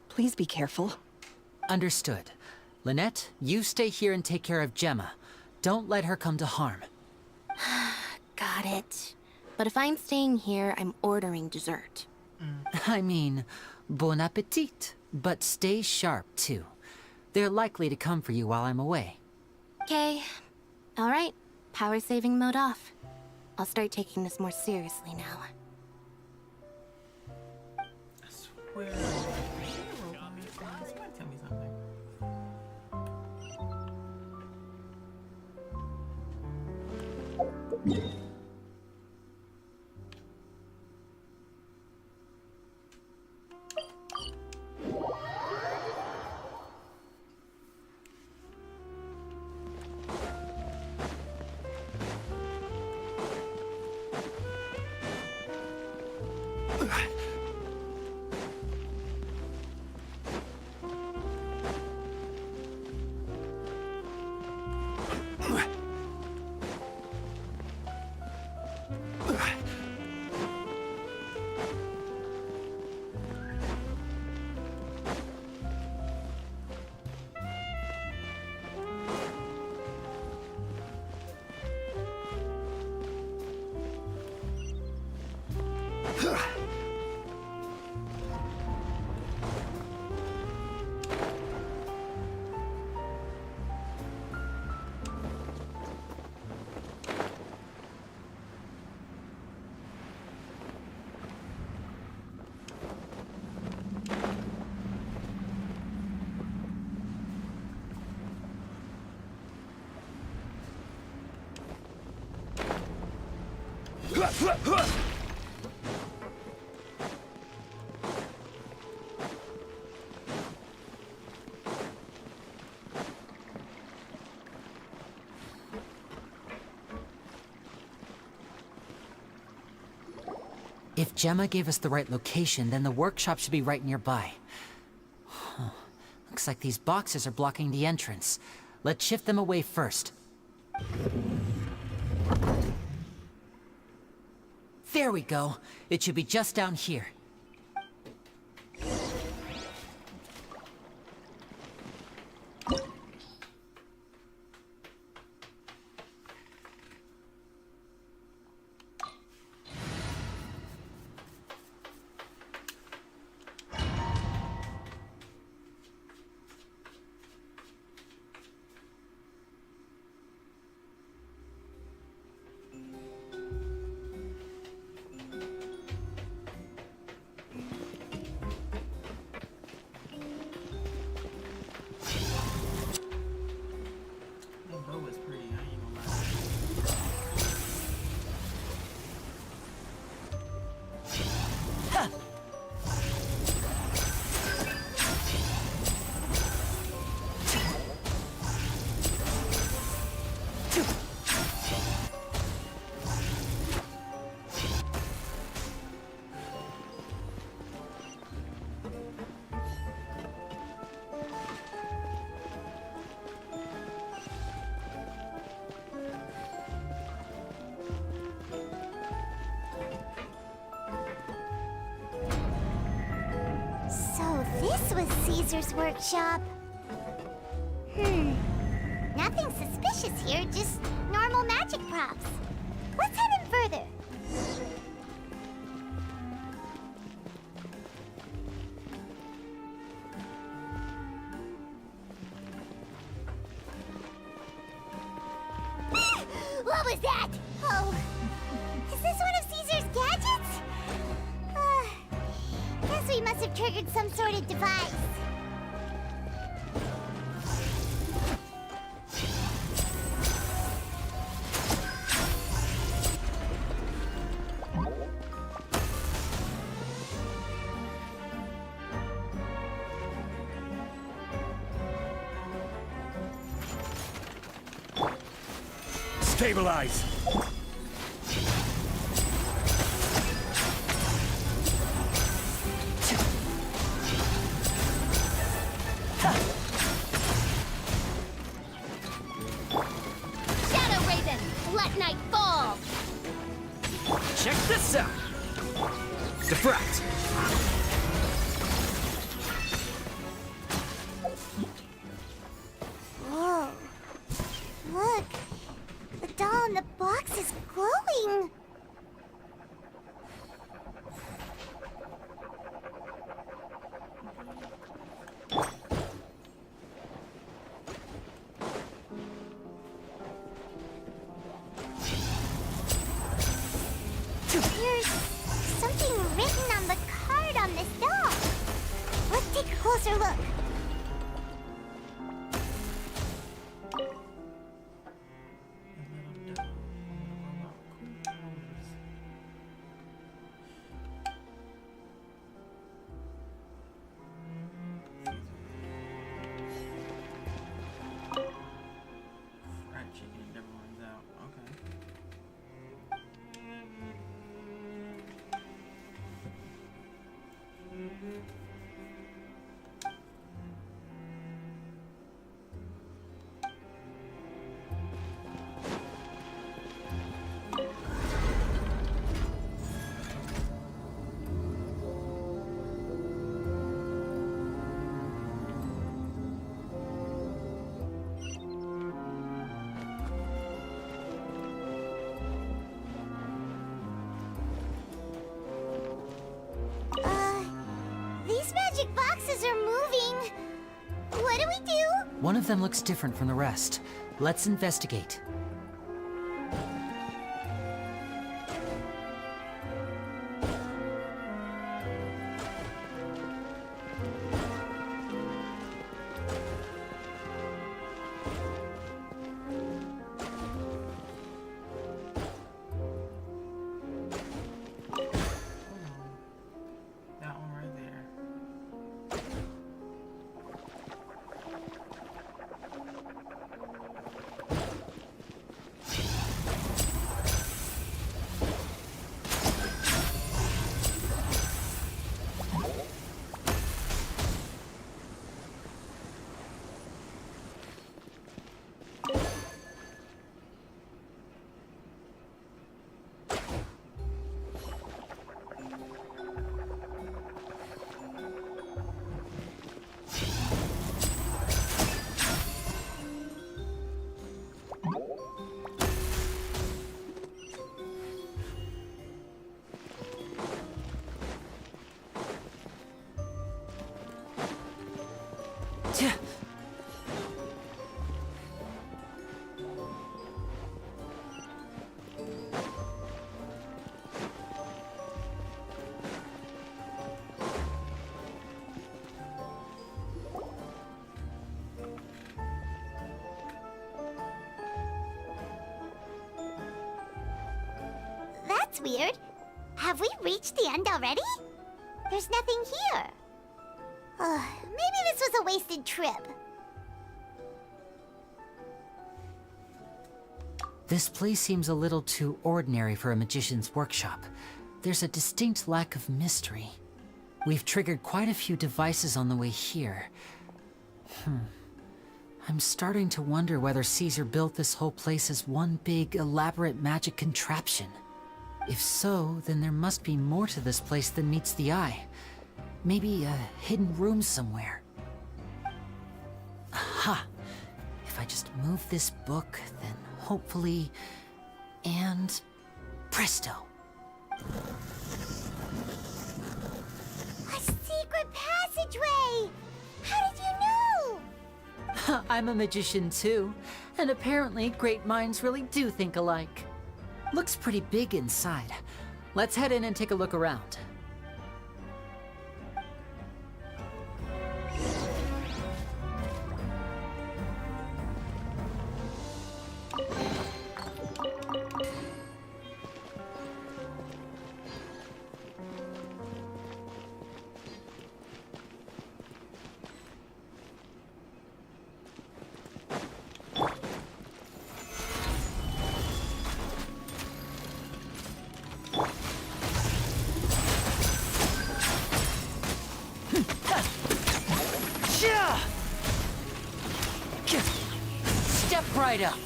please be careful. Understood. Lynette, you stay here and take care of Gemma. Don't let her come to harm. Got it. But if I'm staying here, I'm ordering dessert. I mean, bon appetit. But stay sharp, too. They're likely to come for you while I'm away. Okay. Alright. Power saving mode off. I'll start taking this more seriously now. I swear. Somebody tell me something. If Gemma gave us the right location, then the workshop should be right nearby. Looks like these boxes are blocking the entrance. Let's shift them away first. There we go. It should be just down here. was Caesar's workshop. Nothing suspicious here, just normal magic props. Let's head in further. What was that? Oh, is this one of Caesar's gadgets? Guess we must have triggered some sort of device. Stabilize! Shadow Raven, let night fall! Check this out! Diffract! Whoa. Look. The doll in the box is glowing. There's something written on the card on this doll. Let's take a closer look. Fried chicken, it never runs out. Okay. These magic boxes are moving. What do we do? One of them looks different from the rest. Let's investigate. That one right there. That's weird. Have we reached the end already? There's nothing here. Maybe this was a wasted trip. This place seems a little too ordinary for a magician's workshop. There's a distinct lack of mystery. We've triggered quite a few devices on the way here. I'm starting to wonder whether Caesar built this whole place as one big, elaborate magic contraption. If so, then there must be more to this place than meets the eye. Maybe a hidden room somewhere. Aha! If I just move this book, then hopefully... And... presto! A secret passageway! How did you know? I'm a magician too, and apparently great minds really do think alike. Looks pretty big inside. Let's head in and take a look around. Step right up.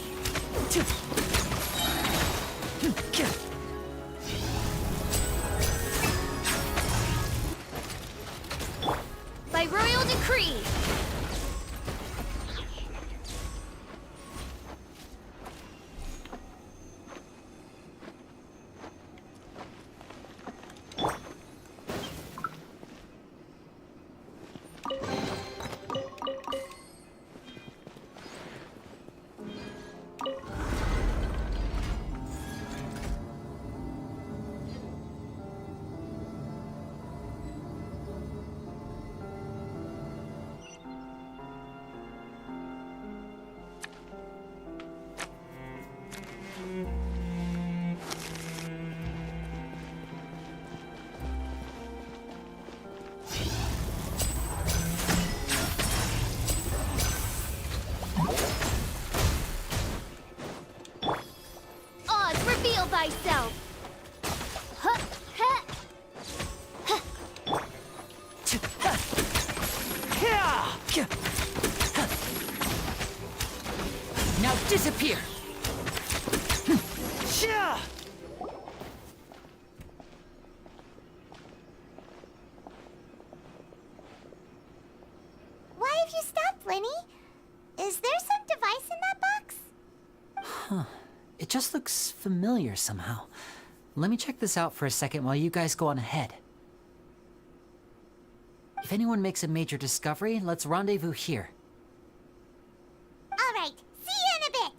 By royal decree! Oz, reveal thyself! Huh, huh. Now disappear! Why have you stopped, Lenny? Is there some device in that box? Huh. It just looks familiar somehow. Let me check this out for a second while you guys go on ahead. If anyone makes a major discovery, let's rendezvous here. All right, see you in a bit.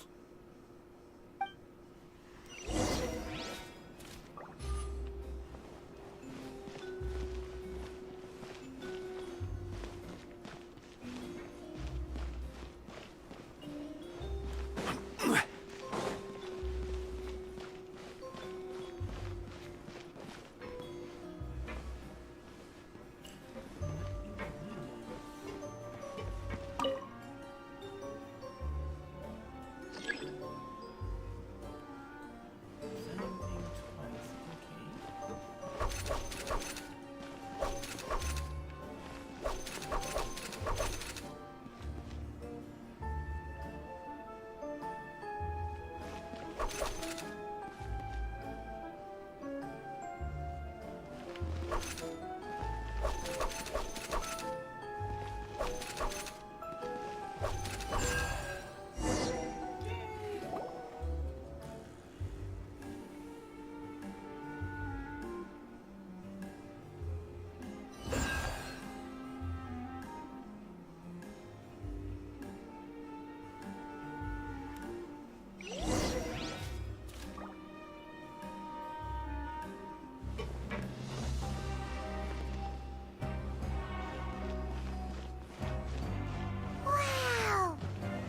Wow!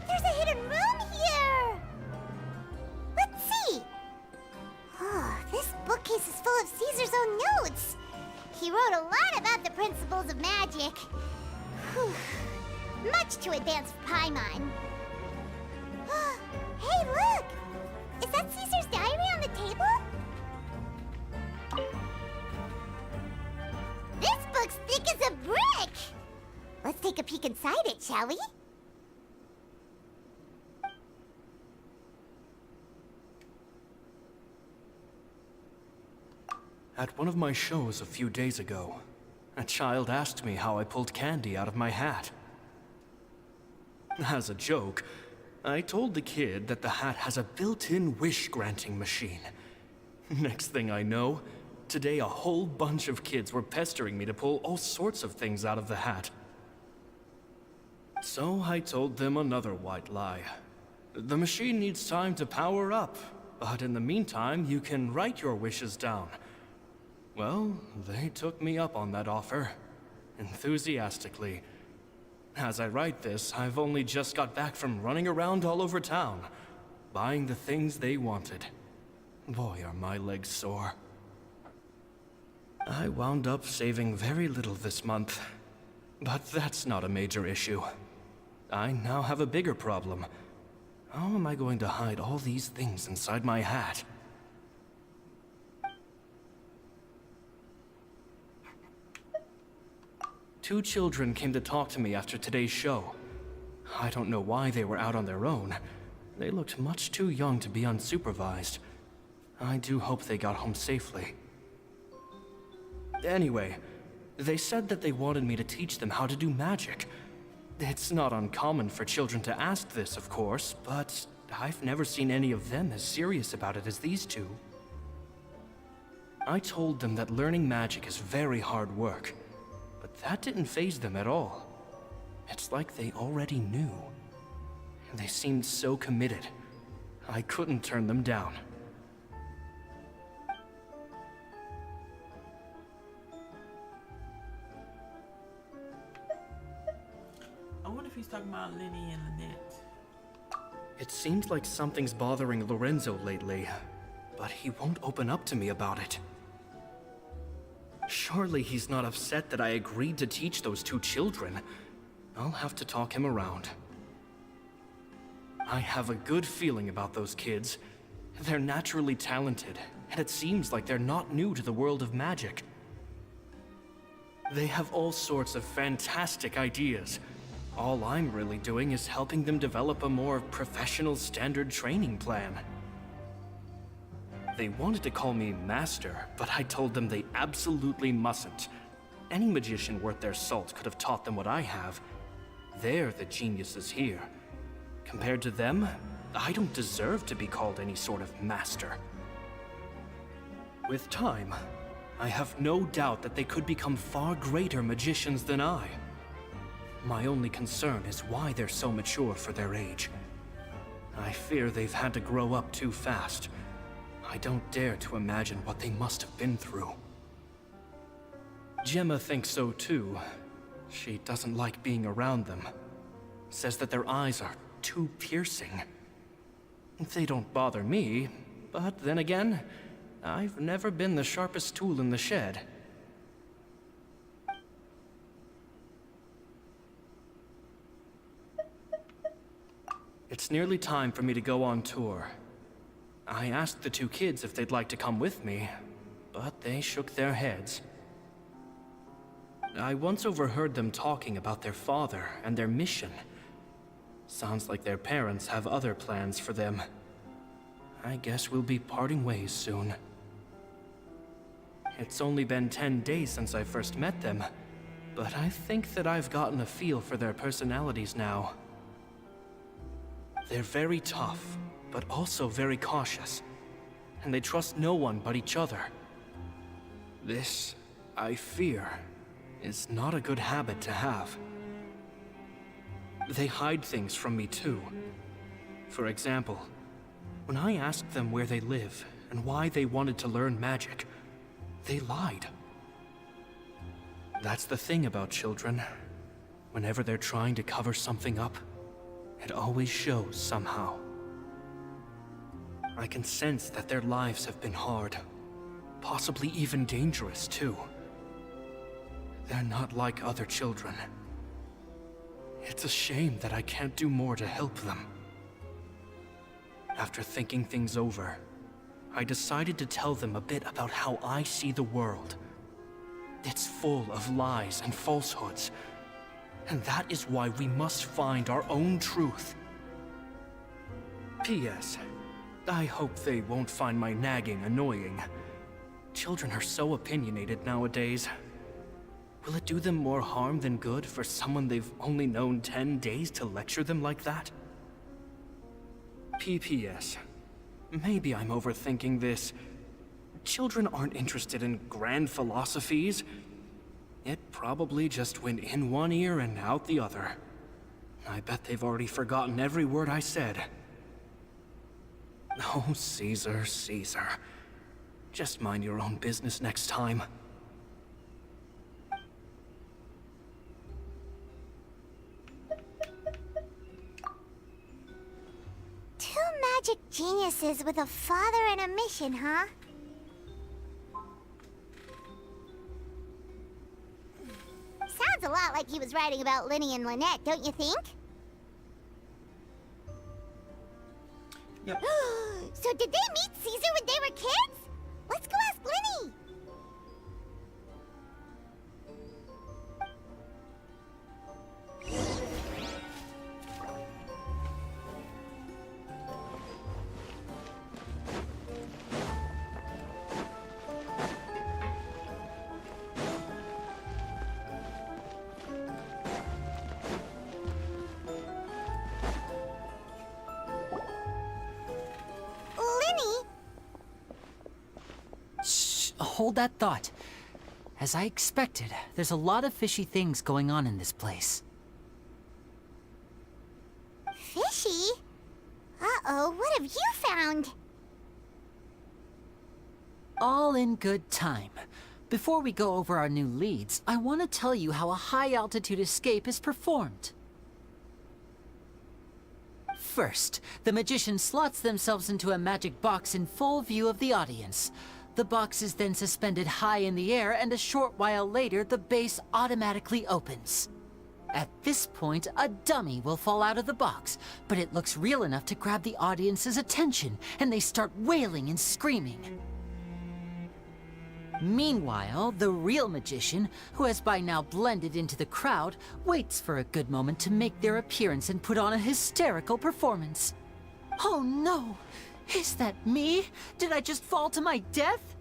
There's a hidden room here! Let's see! Oh, this bookcase is full of Caesar's own notes! He wrote a lot about the principles of magic. Whew. Much too advanced for Paimon. Hey, look! Is that Caesar's diary on the table? This book's thick as a brick! Let's take a peek inside it, shall we? At one of my shows a few days ago, A child asked me how I pulled candy out of my hat. As a joke, I told the kid that the hat has a built-in wish-granting machine. Next thing I know, today a whole bunch of kids were pestering me to pull all sorts of things out of the hat. So I told them another white lie. The machine needs time to power up, but in the meantime, you can write your wishes down. Well, they took me up on that offer, enthusiastically. As I write this, I've only just got back from running around all over town, buying the things they wanted. Boy, are my legs sore. I wound up saving very little this month, but that's not a major issue. I now have a bigger problem. How am I going to hide all these things inside my hat? Two children came to talk to me after today's show. I don't know why they were out on their own. They looked much too young to be unsupervised. I do hope they got home safely. Anyway, they said that they wanted me to teach them how to do magic. It's not uncommon for children to ask this, of course, but I've never seen any of them as serious about it as these two. I told them that learning magic is very hard work, but that didn't faze them at all. It's like they already knew. They seemed so committed. I couldn't turn them down. I wonder if he's talking about Lenny and Lynette. It seems like something's bothering Lorenzo lately, but he won't open up to me about it. Surely he's not upset that I agreed to teach those two children. I'll have to talk him around. I have a good feeling about those kids. They're naturally talented, and it seems like they're not new to the world of magic. They have all sorts of fantastic ideas. All I'm really doing is helping them develop a more professional standard training plan. They wanted to call me Master, but I told them they absolutely mustn't. Any magician worth their salt could have taught them what I have. They're the geniuses here. Compared to them, I don't deserve to be called any sort of master. With time, I have no doubt that they could become far greater magicians than I. My only concern is why they're so mature for their age. I fear they've had to grow up too fast. I don't dare to imagine what they must have been through. Gemma thinks so too. She doesn't like being around them. Says that their eyes are too piercing. They don't bother me, but then again, I've never been the sharpest tool in the shed. It's nearly time for me to go on tour. I asked the two kids if they'd like to come with me, but they shook their heads. I once overheard them talking about their father and their mission. Sounds like their parents have other plans for them. I guess we'll be parting ways soon. It's only been 10 days since I first met them, but I think that I've gotten a feel for their personalities now. They're very tough, but also very cautious, and they trust no one but each other. This, I fear, is not a good habit to have. They hide things from me too. For example, when I asked them where they live and why they wanted to learn magic, they lied. That's the thing about children. Whenever they're trying to cover something up, it always shows somehow. I can sense that their lives have been hard, possibly even dangerous too. They're not like other children. It's a shame that I can't do more to help them. After thinking things over, I decided to tell them a bit about how I see the world. It's full of lies and falsehoods, and that is why we must find our own truth. P.S. I hope they won't find my nagging annoying. Children are so opinionated nowadays. Will it do them more harm than good for someone they've only known 10 days to lecture them like that? PPS. Maybe I'm overthinking this. Children aren't interested in grand philosophies. It probably just went in one ear and out the other. I bet they've already forgotten every word I said. Oh, Caesar, Caesar. Just mind your own business next time. Two magic geniuses with a father and a mission, huh? Sounds a lot like he was writing about Lyney and Lynette, don't you think? Yep. So did they meet Caesar when they were kids? Let's go ask Lyney! Lyney? Shh, hold that thought. As I expected, there's a lot of fishy things going on in this place. Fishy? Uh-oh, what have you found? All in good time. Before we go over our new leads, I want to tell you how a high-altitude escape is performed. First, the magician slots themselves into a magic box in full view of the audience. The box is then suspended high in the air, and a short while later, the base automatically opens. At this point, a dummy will fall out of the box, but it looks real enough to grab the audience's attention, and they start wailing and screaming. Meanwhile, the real magician, who has by now blended into the crowd, waits for a good moment to make their appearance and put on a hysterical performance. Oh no! Is that me? Did I just fall to my death?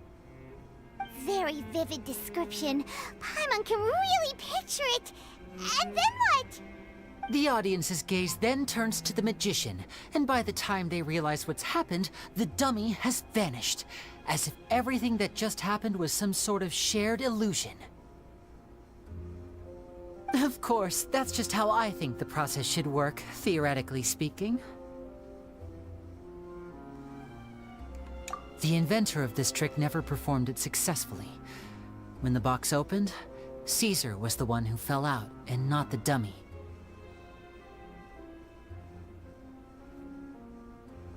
Very vivid description. Paimon can really picture it. And then what? The audience's gaze then turns to the magician, and by the time they realize what's happened, the dummy has vanished, as if everything that just happened was some sort of shared illusion. Of course, that's just how I think the process should work, theoretically speaking. The inventor of this trick never performed it successfully. When the box opened, Caesar was the one who fell out, and not the dummy.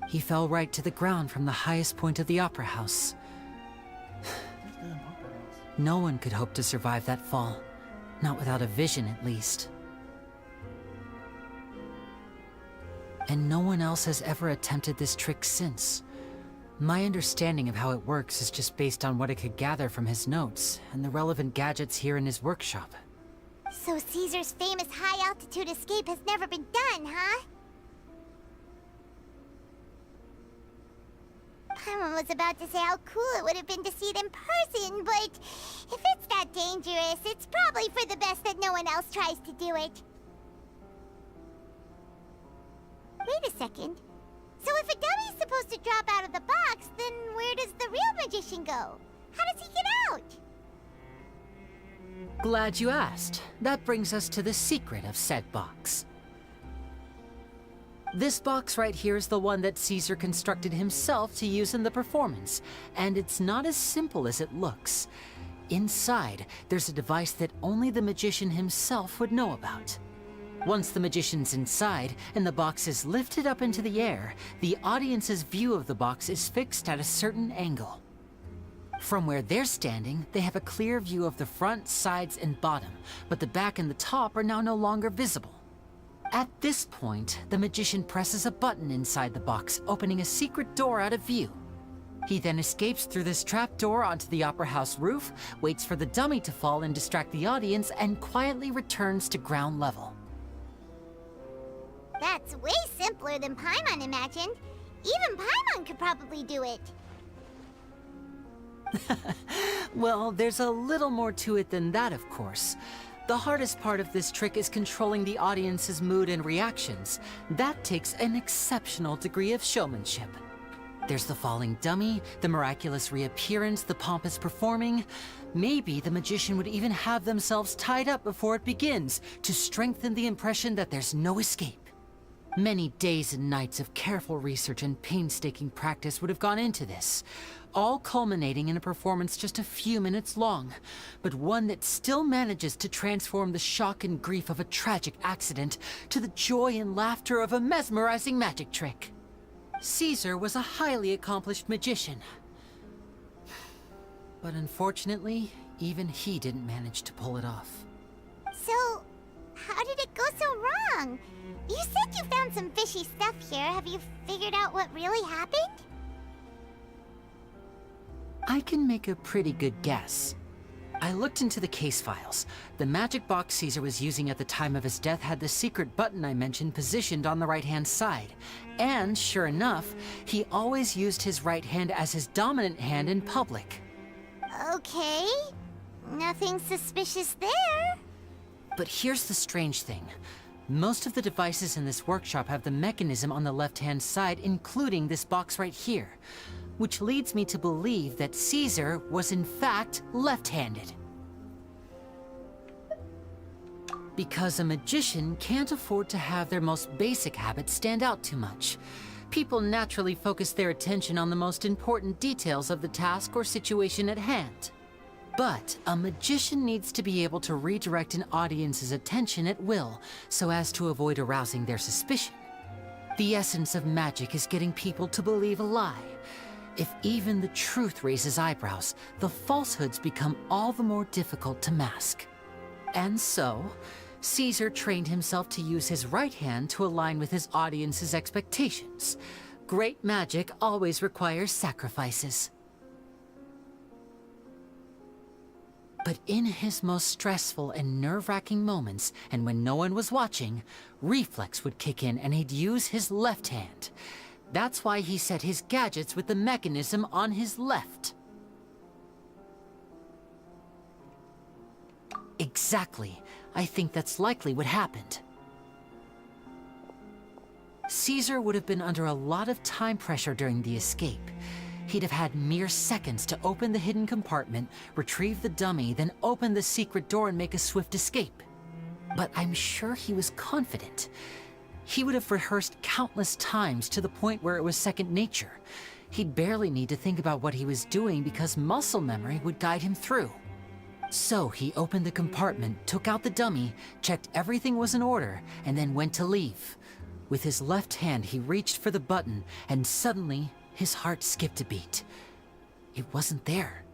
He fell right to the ground from the highest point of the Opera House. No one could hope to survive that fall. Not without a vision, at least. And no one else has ever attempted this trick since. My understanding of how it works is just based on what I could gather from his notes and the relevant gadgets here in his workshop. So Caesar's famous high-altitude escape has never been done, huh? Paimon was about to say how cool it would have been to see it in person, but if it's that dangerous, it's probably for the best that no one else tries to do it. Wait a second. So if a dummy's supposed to drop out of the box, then where does the real magician go? How does he get out? Glad you asked. That brings us to the secret of said box. This box right here is the one that Caesar constructed himself to use in the performance, and it's not as simple as it looks. Inside, there's a device that only the magician himself would know about. Once the magician's inside and the box is lifted up into the air, the audience's view of the box is fixed at a certain angle. From where they're standing, they have a clear view of the front, sides, and bottom, but the back and the top are now no longer visible. At this point, the magician presses a button inside the box, opening a secret door out of view. He then escapes through this trap door onto the Opera House roof, waits for the dummy to fall and distract the audience, and quietly returns to ground level. That's way simpler than Paimon imagined. Even Paimon could probably do it. Well, there's a little more to it than that, of course. The hardest part of this trick is controlling the audience's mood and reactions. That takes an exceptional degree of showmanship. There's the falling dummy, the miraculous reappearance, the pompous performing. Maybe the magician would even have themselves tied up before it begins to strengthen the impression that there's no escape. Many days and nights of careful research and painstaking practice would have gone into this, all culminating in a performance just a few minutes long, but one that still manages to transform the shock and grief of a tragic accident to the joy and laughter of a mesmerizing magic trick. Caesar was a highly accomplished magician. But unfortunately, even he didn't manage to pull it off. So, how did it go so wrong? You said you found some fishy stuff here. Have you figured out what really happened? I can make a pretty good guess. I looked into the case files. The magic box Caesar was using at the time of his death had the secret button I mentioned positioned on the right-hand side. And sure enough, he always used his right hand as his dominant hand in public. Okay. Nothing suspicious there. But here's the strange thing. Most of the devices in this workshop have the mechanism on the left-hand side, including this box right here, which leads me to believe that Caesar was in fact left-handed. Because a magician can't afford to have their most basic habits stand out too much. People naturally focus their attention on the most important details of the task or situation at hand. But a magician needs to be able to redirect an audience's attention at will, so as to avoid arousing their suspicion. The essence of magic is getting people to believe a lie. If even the truth raises eyebrows, the falsehoods become all the more difficult to mask. And so, Caesar trained himself to use his right hand to align with his audience's expectations. Great magic always requires sacrifices. But in his most stressful and nerve-wracking moments, and when no one was watching, reflex would kick in and he'd use his left hand. That's why he set his gadgets with the mechanism on his left. Exactly. I think that's likely what happened. Caesar would have been under a lot of time pressure during the escape. He'd have had mere seconds to open the hidden compartment, retrieve the dummy, then open the secret door and make a swift escape. But I'm sure he was confident. He would have rehearsed countless times to the point where it was second nature. He'd barely need to think about what he was doing because muscle memory would guide him through. So he opened the compartment, took out the dummy, checked everything was in order, and then went to leave. With his left hand, he reached for the button, and suddenly, his heart skipped a beat. It wasn't there.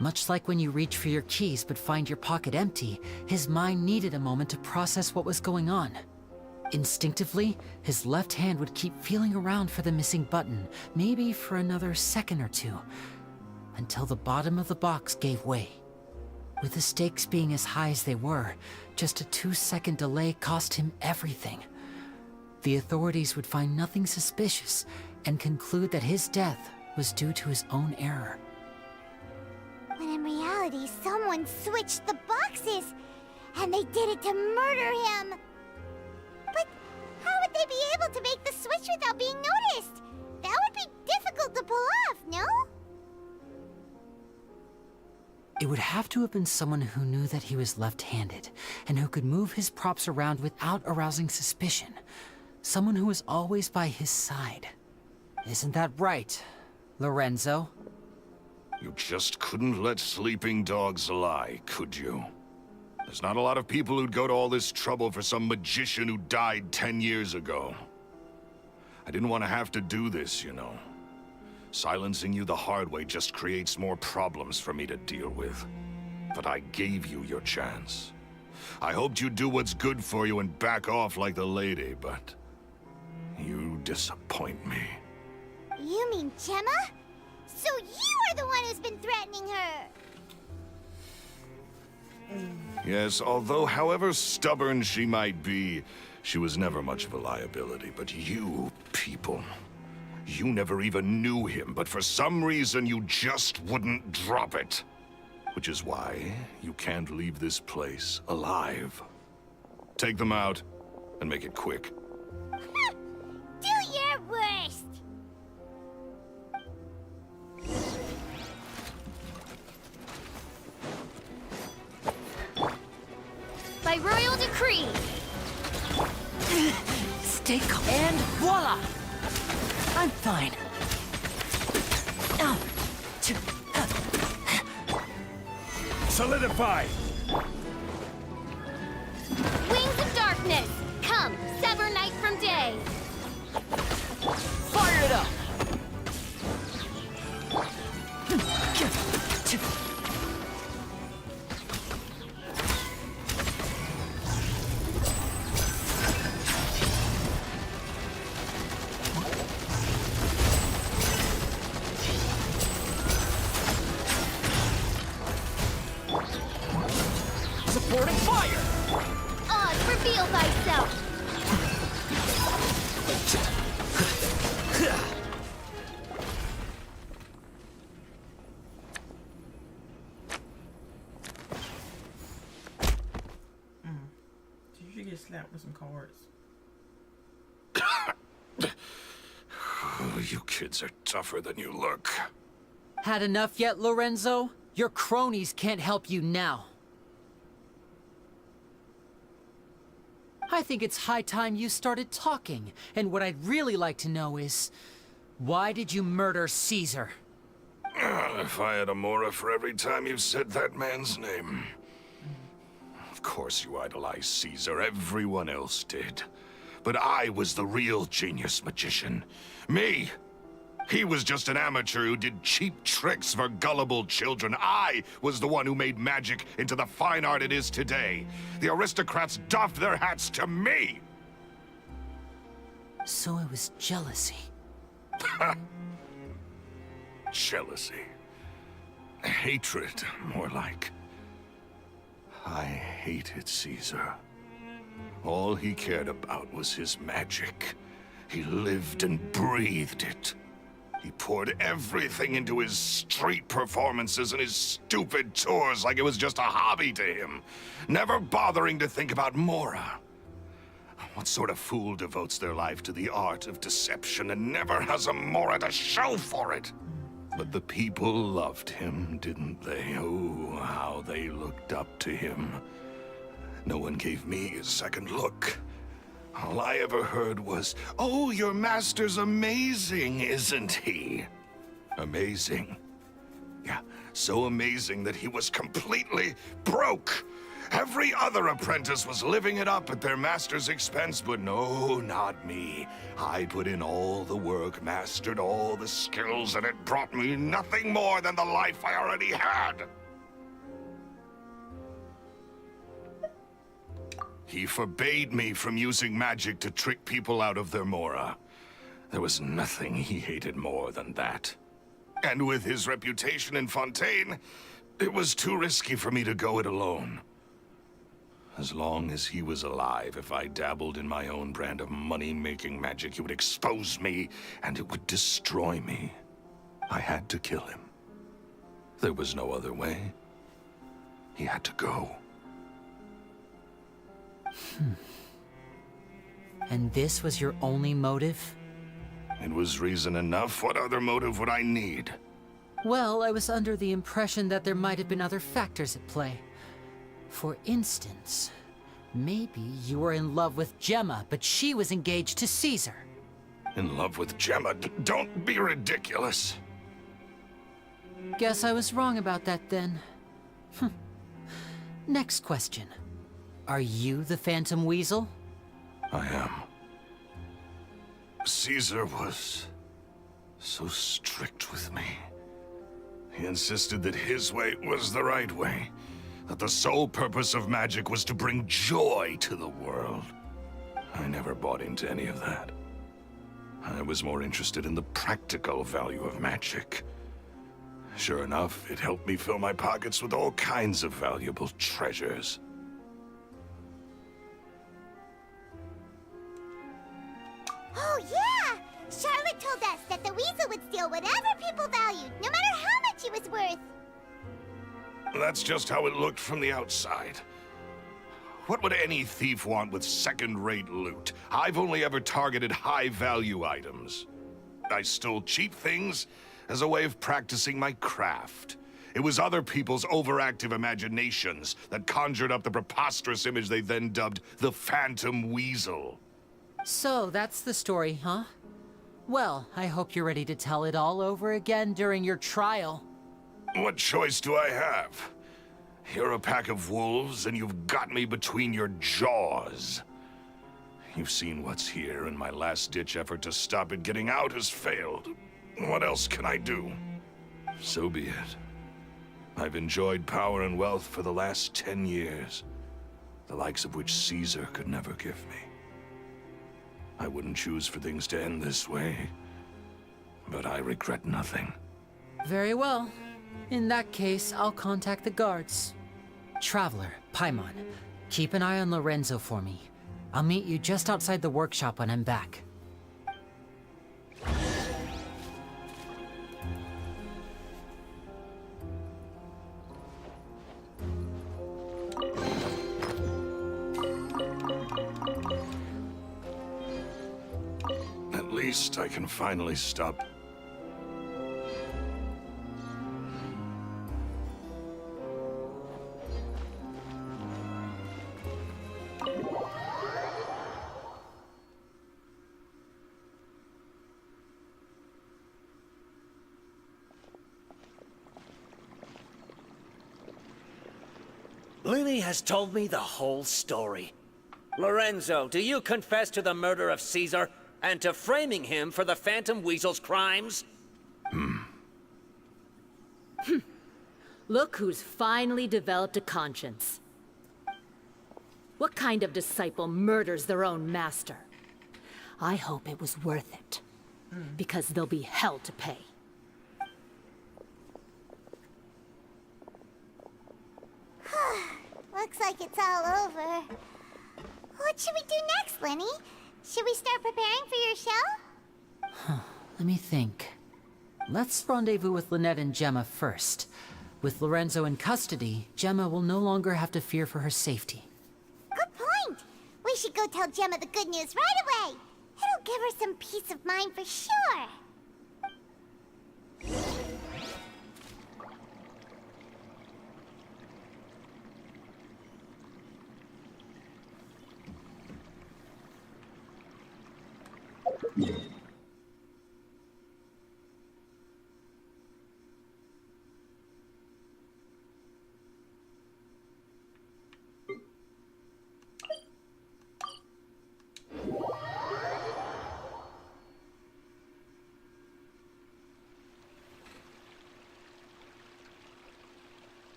Much like when you reach for your keys but find your pocket empty, his mind needed a moment to process what was going on. Instinctively, his left hand would keep feeling around for the missing button, maybe for another second or two, until the bottom of the box gave way. With the stakes being as high as they were, just a 2-second delay cost him everything. The authorities would find nothing suspicious and conclude that his death was due to his own error. When in reality, someone switched the boxes, and they did it to murder him. But how would they be able to make the switch without being noticed? That would be difficult to pull off, no? It would have to have been someone who knew that he was left-handed, and who could move his props around without arousing suspicion. Someone who was always by his side. Isn't that right, Lorenzo? You just couldn't let sleeping dogs lie, could you? There's not a lot of people who'd go to all this trouble for some magician who died 10 years ago. I didn't want to have to do this, you know. Silencing you the hard way just creates more problems for me to deal with. But I gave you your chance. I hoped you'd do what's good for you and back off like the lady, but you disappoint me. You mean Gemma? So you are the one who's been threatening her! Yes, although however stubborn she might be, she was never much of a liability. But you people, You never even knew him, but for some reason you just wouldn't drop it. Which is why you can't leave this place alive. Take them out, and make it quick. Do your worst! By royal decree! Stay calm. And voila! I'm fine. Solidify! Wings of darkness! Come, sever night from day! Fire it up! Supporting fire! Odd, reveal thyself! You should get slapped with some cards. Oh, you kids are tougher than you look. Had enough yet, Lorenzo? Your cronies can't help you now. I think it's high time you started talking, and what I'd really like to know is, why did you murder Caesar? If I had a Mora for every time you said that man's name. Of course you idolized Caesar, everyone else did. But I was the real genius magician. Me! He was just an amateur who did cheap tricks for gullible children. I was the one who made magic into the fine art it is today. The aristocrats doffed their hats to me! So it was jealousy. Jealousy. Hatred, more like. I hated Caesar. All he cared about was his magic. He lived and breathed it. He poured everything into his street performances and his stupid tours like it was just a hobby to him, never bothering to think about Mora. What sort of fool devotes their life to the art of deception and never has a Mora to show for it? But the people loved him, didn't they? Oh, how they looked up to him. No one gave me a second look. All I ever heard was, "Oh, your master's amazing, isn't he?" Amazing. Yeah, so amazing that he was completely broke. Every other apprentice was living it up at their master's expense, but no, not me. I put in all the work, mastered all the skills, and it brought me nothing more than the life I already had. He forbade me from using magic to trick people out of their Mora. There was nothing he hated more than that. And with his reputation in Fontaine, it was too risky for me to go it alone. As long as he was alive, if I dabbled in my own brand of money-making magic, he would expose me, and it would destroy me. I had to kill him. There was no other way. He had to go. And this was your only motive? It was reason enough. What other motive would I need? Well, I was under the impression that there might have been other factors at play. For instance, maybe you were in love with Gemma, but she was engaged to Caesar. In love with Gemma? Don't be ridiculous. Guess I was wrong about that then. Next question. Are you the Phantom Weasel? I am. Caesar was so strict with me. He insisted that his way was the right way, that the sole purpose of magic was to bring joy to the world. I never bought into any of that. I was more interested in the practical value of magic. Sure enough, it helped me fill my pockets with all kinds of valuable treasures. Oh, yeah! Charlotte told us that the weasel would steal whatever people valued, no matter how much it was worth. That's just how it looked from the outside. What would any thief want with second-rate loot? I've only ever targeted high-value items. I stole cheap things as a way of practicing my craft. It was other people's overactive imaginations that conjured up the preposterous image they then dubbed the Phantom Weasel. So, that's the story, huh? Well, I hope you're ready to tell it all over again during your trial. What choice do I have? You're a pack of wolves, and you've got me between your jaws. You've seen what's here, and my last-ditch effort to stop it getting out has failed. What else can I do? So be it. I've enjoyed power and wealth for the last 10 years, the likes of which Caesar could never give me. I wouldn't choose for things to end this way, but I regret nothing. Very well. In that case, I'll contact the guards. Traveler, Paimon, keep an eye on Lorenzo for me. I'll meet you just outside the workshop when I'm back. At least I can finally stop. Lini has told me the whole story. Lorenzo, do you confess to the murder of Caesar and to framing him for the Phantom Weasel's crimes? Look who's finally developed a conscience. What kind of disciple murders their own master? I hope it was worth it. Because there'll be hell to pay. Looks like it's all over. What should we do next, Lenny? Should we start preparing for your show? Let me think. Let's rendezvous with Lynette and Gemma first. With Lorenzo in custody, Gemma will no longer have to fear for her safety. Good point. We should go tell Gemma the good news right away. It'll give her some peace of mind for sure.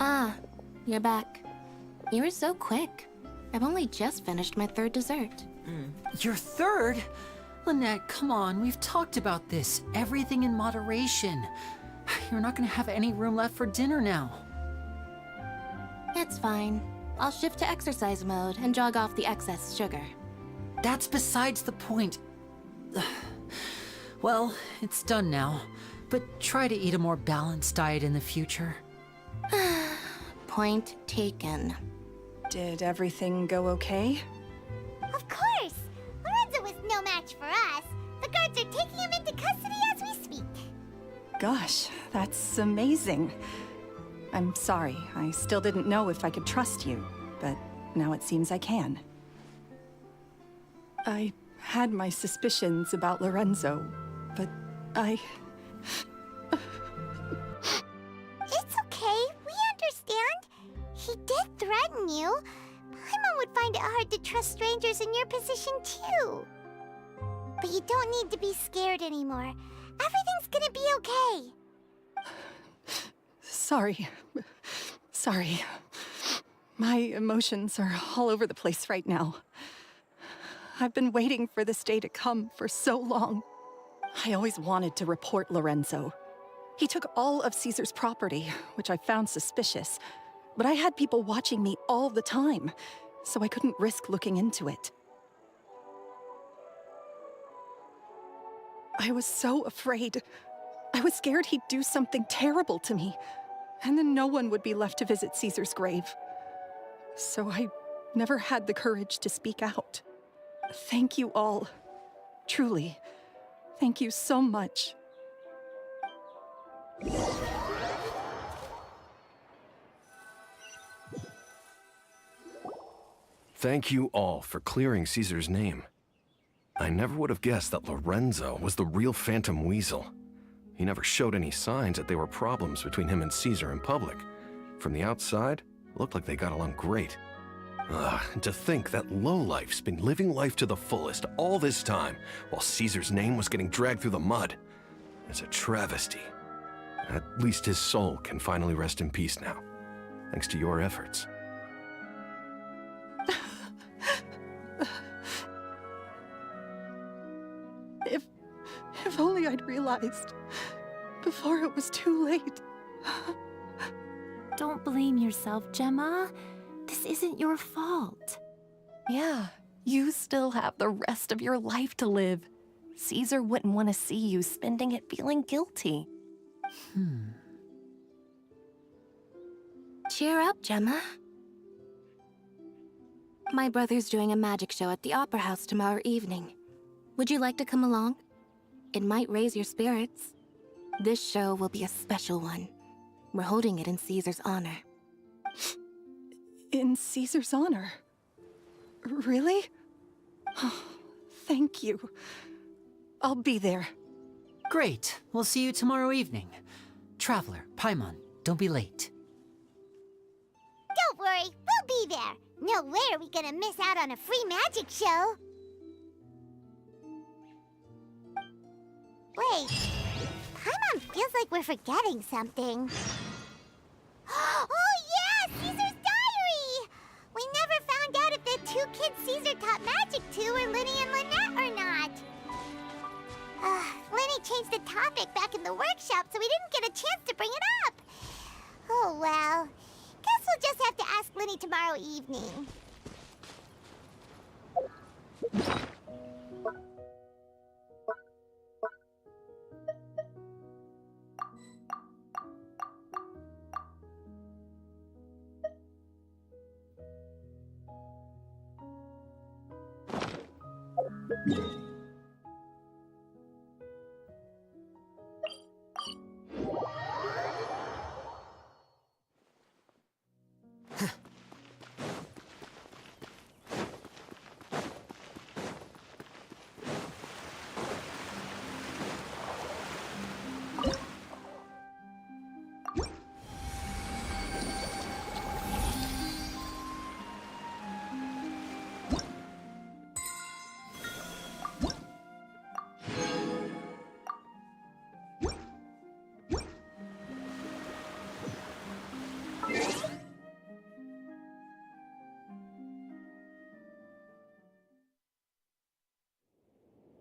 Ah, you're back. You were so quick. I've only just finished my third dessert. Your third? Lynette, come on, we've talked about this. Everything in moderation. You're not gonna have any room left for dinner now. It's fine. I'll shift to exercise mode and jog off the excess sugar. That's besides the point. Well, it's done now, but try to eat a more balanced diet in the future. Point taken. Did everything go okay? Of course! Lorenzo was no match for us. The guards are taking him into custody as we speak. Gosh, that's amazing. I'm sorry, I still didn't know if I could trust you, but now it seems I can. I had my suspicions about Lorenzo, but It's okay, we understand. He did threaten you. Paimon would find it hard to trust strangers in your position too. But you don't need to be scared anymore. Everything's gonna be okay. Sorry. My emotions are all over the place right now. I've been waiting for this day to come for so long. I always wanted to report Lorenzo. He took all of Caesar's property, which I found suspicious, but I had people watching me all the time, so I couldn't risk looking into it. I was so afraid. I was scared he'd do something terrible to me, and then no one would be left to visit Caesar's grave. So I never had the courage to speak out. Thank you all. Truly. Thank you so much. Thank you all for clearing Caesar's name. I never would have guessed that Lorenzo was the real Phantom Weasel. He never showed any signs that there were problems between him and Caesar in public. From the outside, it looked like they got along great. And to think that lowlife's been living life to the fullest all this time, while Caesar's name was getting dragged through the mud. It's a travesty. At least his soul can finally rest in peace now, thanks to your efforts. If only I'd realized before it was too late. Don't blame yourself, Gemma. This isn't your fault. Yeah, you still have the rest of your life to live. Caesar wouldn't want to see you spending it feeling guilty. Cheer up, Gemma. My brother's doing a magic show at the Opera House tomorrow evening. Would you like to come along? It might raise your spirits. This show will be a special one. We're holding it in Caesar's honor. In Caesar's honor? Really? Oh, thank you. I'll be there. Great. We'll see you tomorrow evening. Traveler, Paimon, don't be late. Don't worry, we'll be there. No way are we gonna miss out on a free magic show. Wait, Paimon feels like we're forgetting something. Oh yeah, Caesar's diary! We never found out if the two kids Caesar taught magic to were Linny and Lynette or not. Linny changed the topic back in the workshop, so we didn't get a chance to bring it up. Oh well, guess we'll just have to ask Linny tomorrow evening.